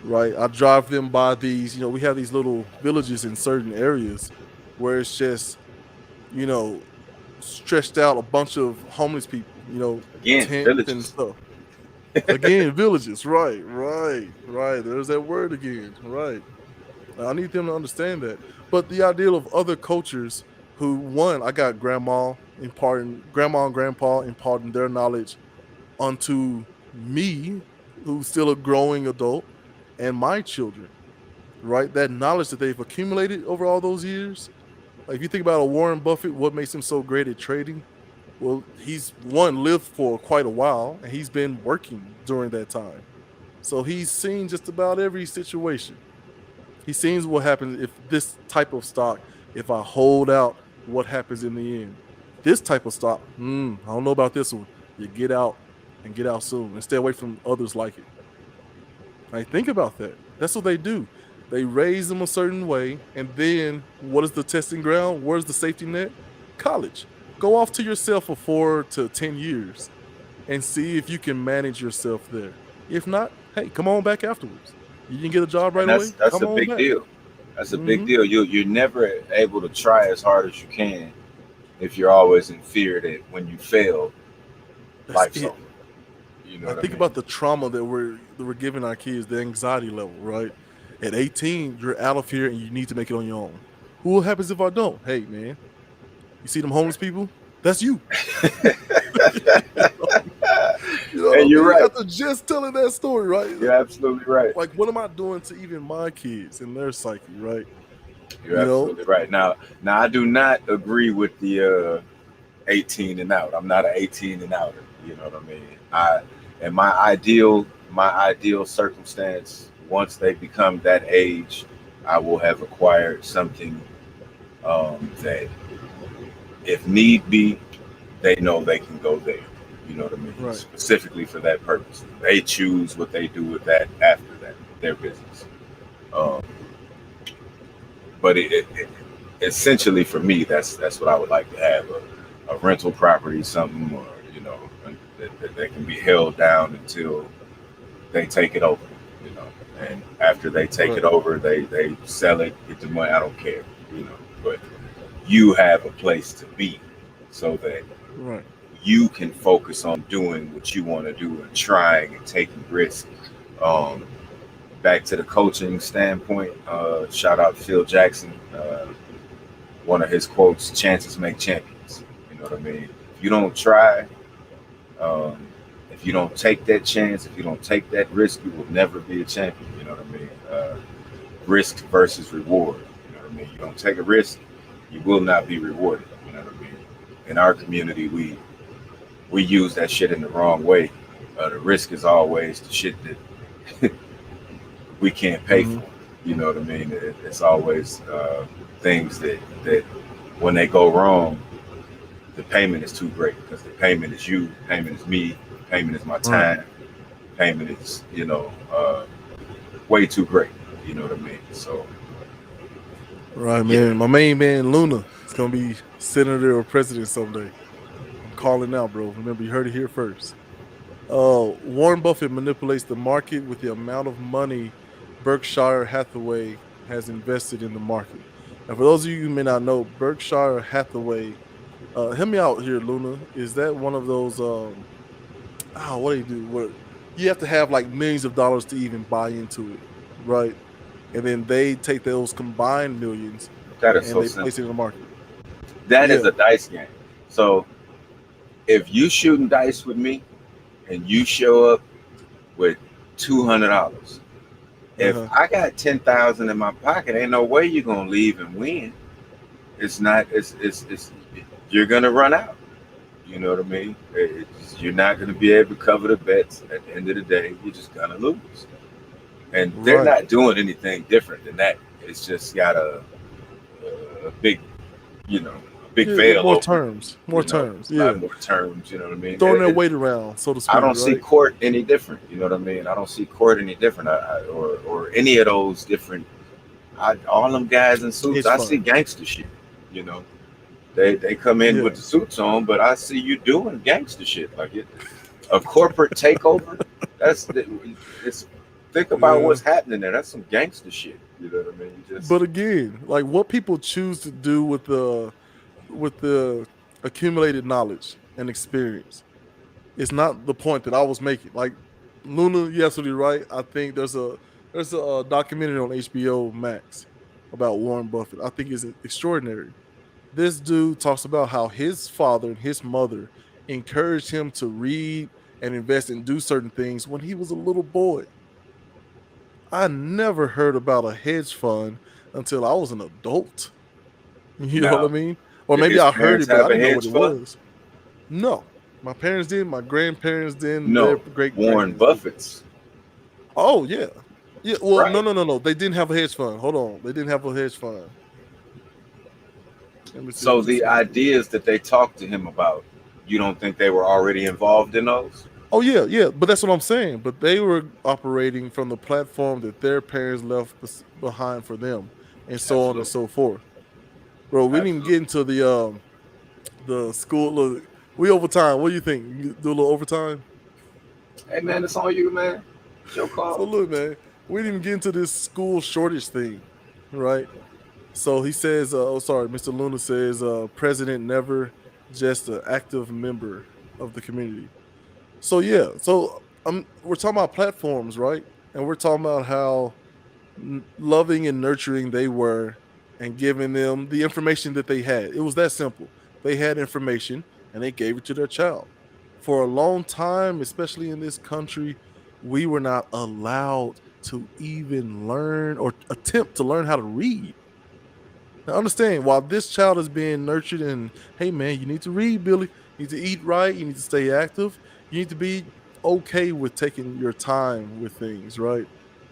[SPEAKER 1] right? I drive them by these, we have these little villages in certain areas where it's just, stretched out a bunch of homeless people,
[SPEAKER 2] Again, villages
[SPEAKER 1] and stuff. Again, villages, right. There's that word again, right. I need them to understand that. But the idea of other cultures who, I got grandma and grandpa imparting their knowledge onto me, who's still a growing adult, and my children, right? That knowledge that they've accumulated over all those years. Like, if you think about a Warren Buffett, what makes him so great at trading? Well, he's lived for quite a while, and he's been working during that time. So he's seen just about every situation. He sees what happens if this type of stock, if I hold out, what happens in the end. This type of stock, I don't know about this one. You get out and get out soon and stay away from others like it. Like, think about that. That's what they do. They raise them a certain way, and then what is the testing ground? Where's the safety net? College. Go off to yourself for 4 to 10 years and see if you can manage yourself there. If not, hey, come on back afterwards. You can get a job right away.
[SPEAKER 2] That's a big deal. That's a big deal. You're never able to try as hard as you can if you're always in fear that when you fail, life's over. Think
[SPEAKER 1] about the trauma that we're giving our kids, the anxiety level, right? At 18, you're out of here and you need to make it on your own. What happens if I don't? Hey, man, you see them homeless people? That's you.
[SPEAKER 2] And you're right.
[SPEAKER 1] After just telling that story, right?
[SPEAKER 2] You're absolutely right.
[SPEAKER 1] Like, what am I doing to even my kids and their psyche, right?
[SPEAKER 2] You're absolutely right. Now, I do not agree with the 18 and out. I'm not an 18 and outer. You know what I mean? My ideal circumstance, once they become that age, I will have acquired something that, if need be, they know they can go there. You know what I mean?
[SPEAKER 1] Right.
[SPEAKER 2] Specifically for that purpose. They choose what they do with that after that, their business. But it essentially for me, that's what I would like to have, a rental property, something, or that can be held down until they take it over, you know. And after they take it
[SPEAKER 1] Right.
[SPEAKER 2] over, they sell it, get the money. I don't care, you know. But you have a place to be, so that
[SPEAKER 1] Right.
[SPEAKER 2] you can focus on doing what you want to do and trying and taking risks. Um, Back to the coaching standpoint, shout out Phil Jackson. One of his quotes: "Chances make champions." You know what I mean? If you don't try, um, if you don't take that chance, if you don't take that risk, you will never be a champion. You know what I mean? Risk versus reward. You know what I mean? You don't take a risk, you will not be rewarded. You know what I mean? In our community, we use that shit in the wrong way. The risk is always the shit that we can't pay
[SPEAKER 1] Hmm.
[SPEAKER 2] for. You know what I mean? It's always things that when they go wrong, the payment is too great because the payment is you, payment is me, payment is my
[SPEAKER 1] Right.
[SPEAKER 2] time, payment is way too great. You know what I mean? So
[SPEAKER 1] Right,
[SPEAKER 2] yeah,
[SPEAKER 1] man. My main man Luna is gonna be senator or president someday. I'm calling now, bro. Remember, you heard it here first. Warren Buffett manipulates the market with the amount of money Berkshire Hathaway has invested in the market. And for those of you who may not know, Berkshire Hathaway, help me out here, Luna. Is that one of those? What do you do? Where you have to have like millions of dollars to even buy into it, right? And then they take those combined millions
[SPEAKER 2] that is
[SPEAKER 1] and
[SPEAKER 2] so
[SPEAKER 1] they
[SPEAKER 2] simple.
[SPEAKER 1] place it in the market.
[SPEAKER 2] That is
[SPEAKER 1] Yeah.
[SPEAKER 2] a dice game. So if you shooting dice with me and you show up with $200,
[SPEAKER 1] Uh
[SPEAKER 2] if
[SPEAKER 1] huh.
[SPEAKER 2] I got 10,000 in my pocket, ain't no way you're gonna leave and win. It's not. It's you're gonna run out. You know what I mean? You're not gonna be able to cover the bets. At the end of the day, you're just gonna lose. And they're
[SPEAKER 1] Right.
[SPEAKER 2] not doing anything different than that. It's just got a big, big
[SPEAKER 1] Yeah.
[SPEAKER 2] veil
[SPEAKER 1] More
[SPEAKER 2] over it.
[SPEAKER 1] terms. More terms.
[SPEAKER 2] A lot
[SPEAKER 1] Yeah.
[SPEAKER 2] more terms. You know what I mean?
[SPEAKER 1] Throwing their weight around, so to
[SPEAKER 2] I
[SPEAKER 1] speak.
[SPEAKER 2] don't see
[SPEAKER 1] Right.
[SPEAKER 2] court any different. You know what I mean? I don't see court any different, or any of those different. All them guys in suits,
[SPEAKER 1] Hedge
[SPEAKER 2] I see
[SPEAKER 1] fund.
[SPEAKER 2] gangster shit. You know, they come in with
[SPEAKER 1] Yeah.
[SPEAKER 2] the suits on, but I see you doing gangster shit like it. A corporate takeover. That's it's. Think about
[SPEAKER 1] Yeah.
[SPEAKER 2] what's happening there. That's some gangster shit. You know what I mean? You just
[SPEAKER 1] But again, like what people choose to do with the accumulated knowledge and experience is not the point that I was making. Like Luna, you're absolutely right. I think there's a documentary on HBO Max about Warren Buffett. I think it's extraordinary. This dude talks about how his father and his mother encouraged him to read and invest and do certain things when he was a little boy. I never heard about a hedge fund until I was an adult. You know what
[SPEAKER 2] now.
[SPEAKER 1] I mean? Or
[SPEAKER 2] Did
[SPEAKER 1] maybe
[SPEAKER 2] his
[SPEAKER 1] I heard
[SPEAKER 2] parents
[SPEAKER 1] it, but I
[SPEAKER 2] have a
[SPEAKER 1] didn't know what
[SPEAKER 2] hedge
[SPEAKER 1] it
[SPEAKER 2] fund?
[SPEAKER 1] was. No, my parents did. My grandparents did. Their
[SPEAKER 2] No,
[SPEAKER 1] great
[SPEAKER 2] Warren
[SPEAKER 1] grands did.
[SPEAKER 2] Buffett's.
[SPEAKER 1] Oh yeah, yeah. Well, no,
[SPEAKER 2] Right.
[SPEAKER 1] no, no, no. They didn't have a hedge fund. Hold on, they didn't have a hedge fund. Let me see
[SPEAKER 2] So
[SPEAKER 1] what this
[SPEAKER 2] the
[SPEAKER 1] is.
[SPEAKER 2] ideas that they talked to him about, you don't think they were already involved in those?
[SPEAKER 1] Oh yeah, yeah. But that's what I'm saying. But they were operating from the platform that their parents left behind for them, and so on and
[SPEAKER 2] Absolutely.
[SPEAKER 1] so forth. Bro, we didn't even
[SPEAKER 2] Absolutely.
[SPEAKER 1] get into the school. Look, we overtime. What do you think? You do a little overtime?
[SPEAKER 2] Hey man, it's on you, man. It's your
[SPEAKER 1] So
[SPEAKER 2] call.
[SPEAKER 1] look, man, we didn't even get into this school shortage thing, right? So he says, sorry, Mr. Luna says, president never just an active member of the community. So yeah, so we're talking about platforms, right? And we're talking about how loving and nurturing they were, and giving them the information that they had. It was that simple. They had information and they gave it to their child. For a long time, especially in this country, we were not allowed to even learn or attempt to learn how to read. Now understand, while this child is being nurtured and hey man, you need to read, Billy. You need to eat right, you need to stay active, you need to be okay with taking your time with things, right?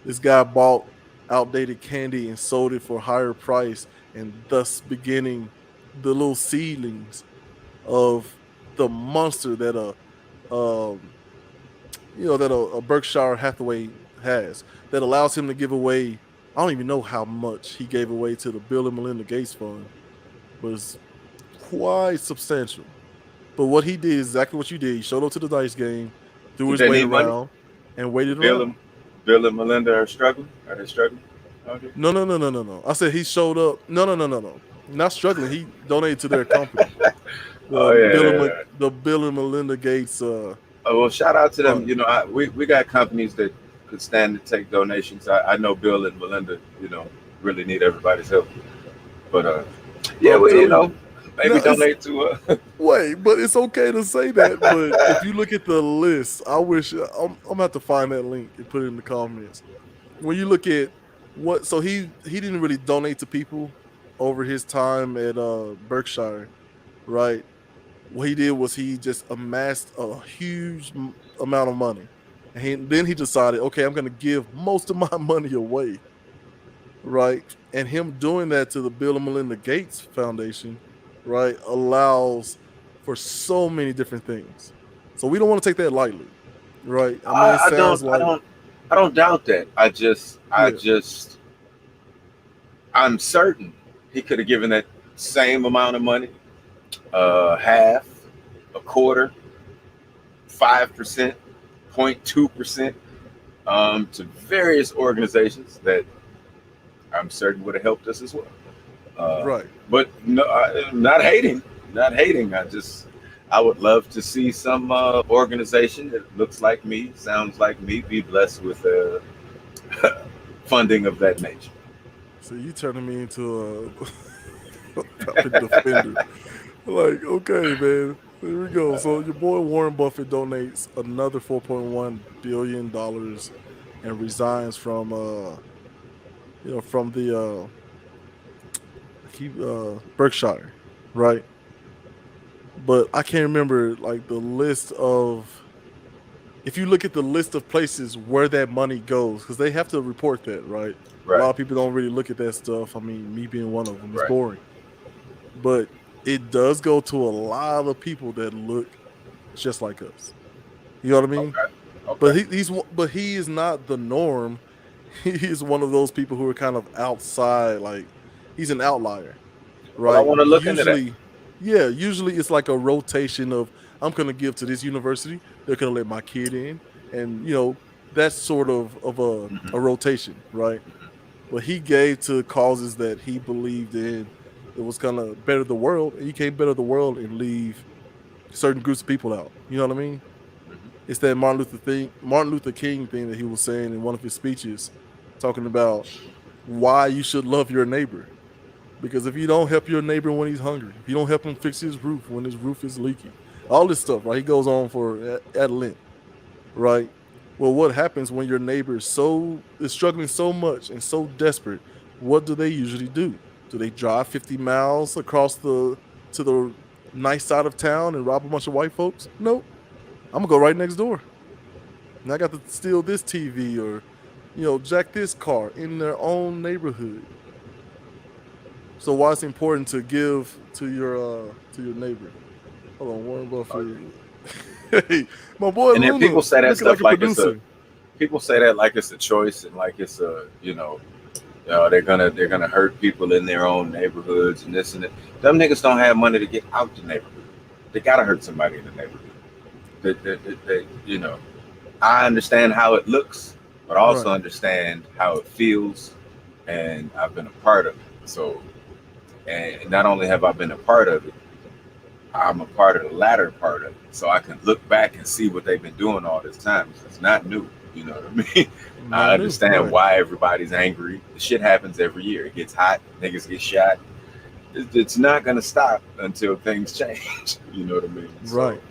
[SPEAKER 1] This guy bought outdated candy and sold it for a higher price, and thus beginning the little seedlings of the monster that um a Berkshire Hathaway has, that allows him to give away. I don't even know how much he gave away to the Bill and Melinda Gates Fund, but it's quite substantial. But what he did is exactly what you did. He showed up to the dice game, threw
[SPEAKER 2] Did
[SPEAKER 1] his
[SPEAKER 2] they
[SPEAKER 1] weight
[SPEAKER 2] need money?
[SPEAKER 1] around. and waited
[SPEAKER 2] Bill
[SPEAKER 1] around.
[SPEAKER 2] and Bill and Melinda are struggling. Are they struggling? Okay.
[SPEAKER 1] No. I said he showed up. No. Not struggling. He donated to their company,
[SPEAKER 2] Oh yeah. Yeah.
[SPEAKER 1] the Bill and Melinda Gates
[SPEAKER 2] Oh, well, shout out to them.
[SPEAKER 1] fund.
[SPEAKER 2] You know, we got companies that could stand to take donations. I know Bill and Melinda, you know, really need everybody's help. But yeah,
[SPEAKER 1] Bro, I'm
[SPEAKER 2] we, you
[SPEAKER 1] telling
[SPEAKER 2] know,
[SPEAKER 1] you.
[SPEAKER 2] maybe
[SPEAKER 1] Now it's
[SPEAKER 2] donate to
[SPEAKER 1] wait, but it's okay to say that. But if you look at the list, I wish I'm gonna have to find that link and put it in the comments. When you look at what, so he didn't really donate to people over his time at Berkshire, right? What he did was he just amassed a huge amount of money, and then he decided, okay, I'm gonna give most of my money away, right? And him doing that to the Bill and Melinda Gates Foundation, right, allows for so many different things. So we don't want to take that lightly, right? I mean, it
[SPEAKER 2] I
[SPEAKER 1] sounds
[SPEAKER 2] don't I
[SPEAKER 1] like
[SPEAKER 2] don't I don't doubt that.
[SPEAKER 1] yeah,
[SPEAKER 2] I'm certain he could have given that same amount of money, half, a quarter, 5%, 0.2%, to various organizations that I'm certain would have helped us as well.
[SPEAKER 1] right.
[SPEAKER 2] But no, not hating, not hating. I would love to see some organization that looks like me, sounds like me, be blessed with funding of that nature.
[SPEAKER 1] So you turning me into a puppet defender. Like, okay, man. Here we go. So your boy Warren Buffett donates another $4.1 billion and resigns from from the Berkshire, right? But I can't remember like the list of, if you look at the list of places where that money goes, because they have to report that, right? A
[SPEAKER 2] Right,
[SPEAKER 1] lot of people don't really look at that stuff. I mean, me being one of them, it's
[SPEAKER 2] right.
[SPEAKER 1] boring. But it does go to a lot of people that look just like us. You know what I mean?
[SPEAKER 2] Okay,
[SPEAKER 1] But
[SPEAKER 2] okay.
[SPEAKER 1] he is not the norm. He is one of those people who are kind of outside. Like he's an outlier,
[SPEAKER 2] Well, I
[SPEAKER 1] right?
[SPEAKER 2] want to look into that.
[SPEAKER 1] Usually it's like a rotation of, I'm gonna give to this university. They're gonna let my kid in, and that's sort of
[SPEAKER 2] Mhm.
[SPEAKER 1] a rotation, right? But he gave to causes that he believed in. It was gonna better the world, and you can't better the world and leave certain groups of people out. You know what I mean? It's that Martin Luther King thing that he was saying in one of his speeches, talking about why you should love your neighbor. Because if you don't help your neighbor when he's hungry, if you don't help him fix his roof when his roof is leaky, all this stuff, right? He goes on for at length, right? Well, what happens when your neighbor is struggling so much and so desperate? What do they usually do? Do they drive 50 miles across to the nice side of town and rob a bunch of white folks? Nope. I'm gonna go right next door. And I got to steal this TV or, jack this car in their own neighborhood. So why it's important to give to your neighbor? Hold on, Warren Buffett. Hey, my boy
[SPEAKER 2] And then people
[SPEAKER 1] Luna,
[SPEAKER 2] say that
[SPEAKER 1] looking like
[SPEAKER 2] stuff
[SPEAKER 1] a
[SPEAKER 2] like it's a
[SPEAKER 1] producer.
[SPEAKER 2] people say that like it's a choice and like it's a they're gonna hurt people in their own neighborhoods and this and that. Them niggas don't have money to get out the neighborhood. They gotta hurt somebody in the neighborhood. I understand how it looks, but I also
[SPEAKER 1] Right,
[SPEAKER 2] understand how it feels, and I've been a part of it. So, and not only have I been a part of it, I'm a part of the latter part of it. So I can look back and see what they've been doing all this time. It's not new. You know what I mean? I
[SPEAKER 1] not new.
[SPEAKER 2] understand
[SPEAKER 1] Right,
[SPEAKER 2] why everybody's angry. The shit happens every year. It gets hot. Niggas get shot. It's not gonna stop until things change. You know what I mean? So
[SPEAKER 1] right.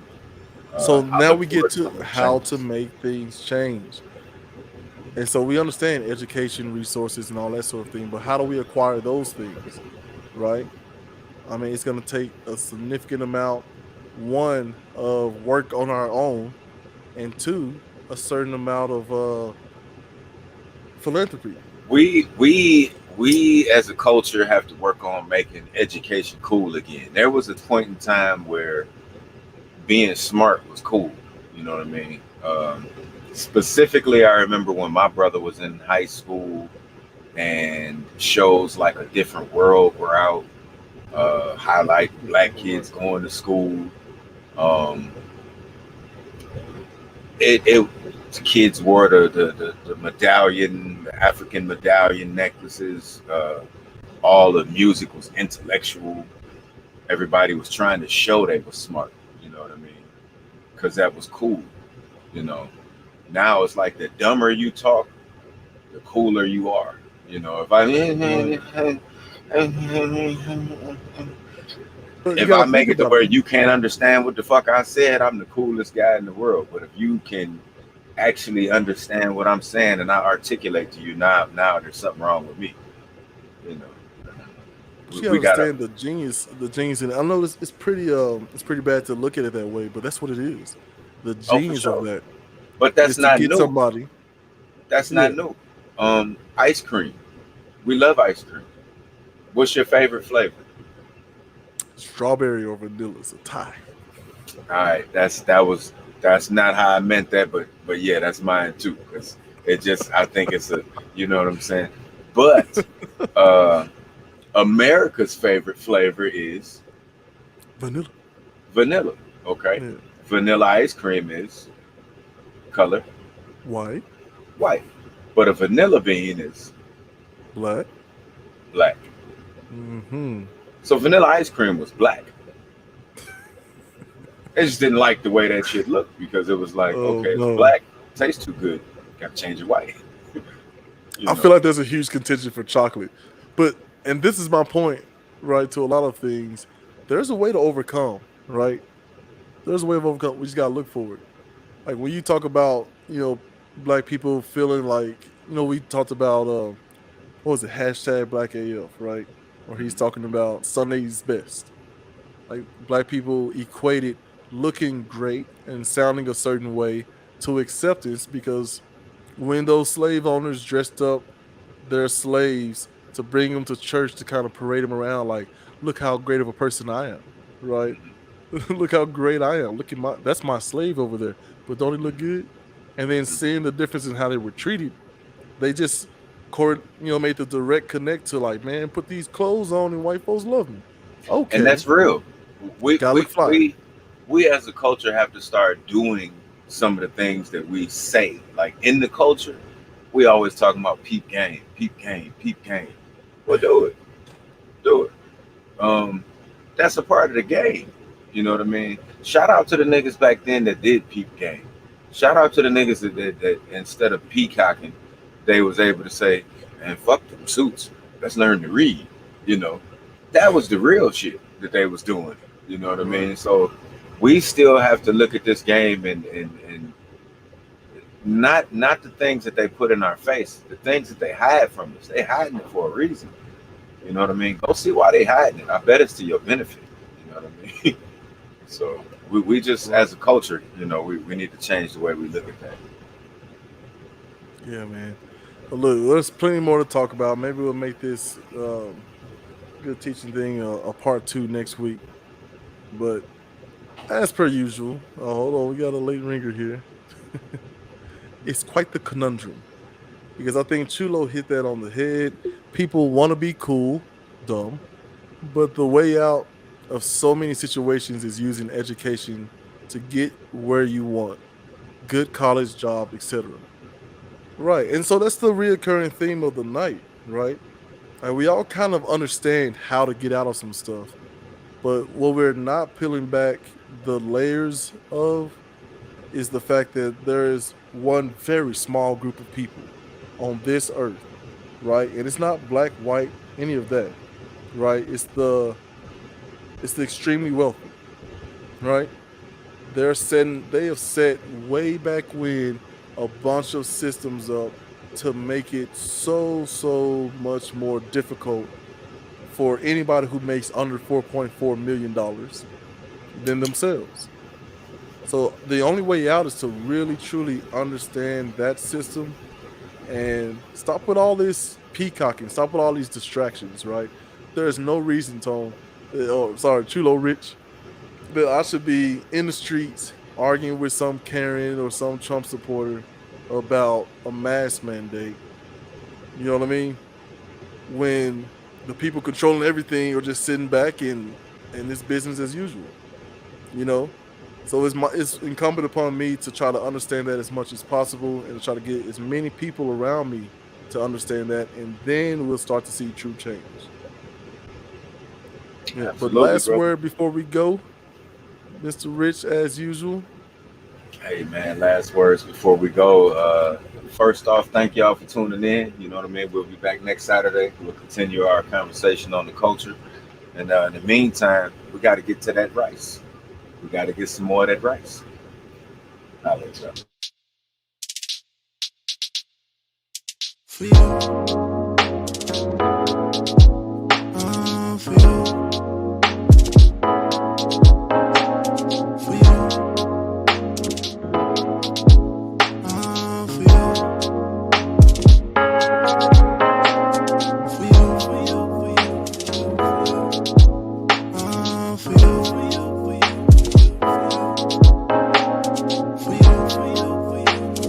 [SPEAKER 1] So
[SPEAKER 2] I
[SPEAKER 1] now
[SPEAKER 2] look
[SPEAKER 1] we get
[SPEAKER 2] forward to
[SPEAKER 1] to
[SPEAKER 2] some of the
[SPEAKER 1] how to
[SPEAKER 2] changes.
[SPEAKER 1] make things change. And so we understand education, resources, and all that sort of thing. But how do we acquire those things? Right? I mean, it's going to take a significant amount, one, of work on our own, and two, a certain amount of philanthropy.
[SPEAKER 2] We as a culture have to work on making education cool again. There was a point in time where being smart was cool. You know what I mean? Specifically, I remember when my brother was in high school and shows like A Different World were out, highlight black
[SPEAKER 1] Right.
[SPEAKER 2] kids going to school. Um, it kids wore the medallion, the African medallion necklaces. All the music was intellectual. Everybody was trying to show they was smart. You know what I mean? Because that was cool. You know. Now it's like the dumber you talk, the cooler you are. You know, if I
[SPEAKER 1] But you
[SPEAKER 2] if
[SPEAKER 1] got
[SPEAKER 2] I
[SPEAKER 1] to
[SPEAKER 2] make
[SPEAKER 1] think
[SPEAKER 2] it to
[SPEAKER 1] about
[SPEAKER 2] where
[SPEAKER 1] it.
[SPEAKER 2] you can't understand what the fuck I said, I'm the coolest guy in the world. But if you can actually understand what I'm saying and I articulate to you, now there's something wrong with me. You know,
[SPEAKER 1] But
[SPEAKER 2] we,
[SPEAKER 1] you got to
[SPEAKER 2] we gotta.
[SPEAKER 1] understand the genius in it. I know it's pretty bad to look at it that way, but that's what it is. The
[SPEAKER 2] Oh, for
[SPEAKER 1] genius of
[SPEAKER 2] sure.
[SPEAKER 1] that
[SPEAKER 2] But that's
[SPEAKER 1] is to
[SPEAKER 2] not
[SPEAKER 1] get
[SPEAKER 2] new.
[SPEAKER 1] somebody.
[SPEAKER 2] That's
[SPEAKER 1] Yeah,
[SPEAKER 2] not new. Ice cream. We love ice cream. What's your favorite flavor?
[SPEAKER 1] strawberry or vanilla is a tie.
[SPEAKER 2] All right, that's not how I meant that, but yeah, that's mine too. Cause it just I think it's a you know what I'm saying. But uh, America's favorite flavor is
[SPEAKER 1] Vanilla.
[SPEAKER 2] vanilla. Okay,
[SPEAKER 1] Yeah.
[SPEAKER 2] vanilla ice cream is color
[SPEAKER 1] White,
[SPEAKER 2] white, but a vanilla bean is
[SPEAKER 1] black.
[SPEAKER 2] black.
[SPEAKER 1] Mm-hmm.
[SPEAKER 2] So vanilla ice cream was black. They just didn't like the way that shit looked because it was like,
[SPEAKER 1] Oh
[SPEAKER 2] okay, it's
[SPEAKER 1] no.
[SPEAKER 2] black, tastes too good. Got to change it white. You
[SPEAKER 1] I feel
[SPEAKER 2] know.
[SPEAKER 1] like there's a huge contention for chocolate. But and this is my point, right, to a lot of things. There's a way to overcome, right? There's a way of overcome. We just gotta look for it. Like when you talk about, black people feeling like, we talked about what was it, hashtag Black AF, right? Or he's talking about Sunday's best. Like black people equated looking great and sounding a certain way to acceptance because when those slave owners dressed up their slaves to bring them to church to kind of parade them around, like, look how great of a person I am, right? Look how great I am. Look at that's my slave over there. But don't he look good? And then seeing the difference in how they were treated, they just made the direct connect to like, man, put these clothes on and white folks love me.
[SPEAKER 2] And
[SPEAKER 1] Okay,
[SPEAKER 2] that's real. We
[SPEAKER 1] gotta
[SPEAKER 2] we
[SPEAKER 1] look fly.
[SPEAKER 2] we we as a culture have to start doing some of the things that we say. Like in the culture, we always talking about peep game, peep game, peep game. Well, do it, do it. Um, that's a part of the game. You know what I mean? Shout out to the niggas back then that did peep game. Shout out to the niggas that instead of peacocking, they was able to say, "Man, fuck them suits. Let's learn to read." You know, that was the real shit that they was doing. You know what I
[SPEAKER 1] Right.
[SPEAKER 2] mean? So we still have to look at this game and not the things that they put in our face, the things that they hide from us. They hiding it for a reason. You know what I mean? Go see why they hiding it. I bet it's to your benefit. You know what I mean? So we just
[SPEAKER 1] Right.
[SPEAKER 2] as a culture, we need to change the way we look at that.
[SPEAKER 1] Yeah, man. But look, there's plenty more to talk about. Maybe we'll make this good teaching thing a part two next week. But as per usual, hold on, we got a late ringer here. It's quite the conundrum because I think Chulo hit that on the head. People want to be cool, dumb, but the way out of so many situations is using education to get where you want, good college job, etc. Right, and so that's the reoccurring theme of the night, right? And we all kind of understand how to get out of some stuff, but what we're not peeling back the layers of is the fact that there is one very small group of people on this earth, right? And it's not black, white, any of that, right? It's the extremely wealthy, right? They have set way back when a bunch of systems up to make it so much more difficult for anybody who makes under $4.4 million than themselves. So the only way out is to really truly understand that system and stop with all this peacocking, stop with all these distractions, right? There is no reason, Tone, Chulo Rich, that I should be in the streets arguing with some Karen or some Trump supporter about a mask mandate. You know what I mean? When the people controlling everything are just sitting back and it's business as usual. You know, So it's incumbent upon me to try to understand that as much as possible and to try to get as many people around me to understand that, and then we'll start to see true change. Yeah, but
[SPEAKER 2] Absolutely,
[SPEAKER 1] last
[SPEAKER 2] brother.
[SPEAKER 1] word before we go, Mr. Rich, as usual.
[SPEAKER 2] Hey man, last words before we go. First off, thank y'all for tuning in. You know what I mean? We'll be back next Saturday. We'll continue our conversation on the culture. And in the meantime, we got to get to that rice. We got to get some more of that rice. I'll let y'all.
[SPEAKER 4] For you.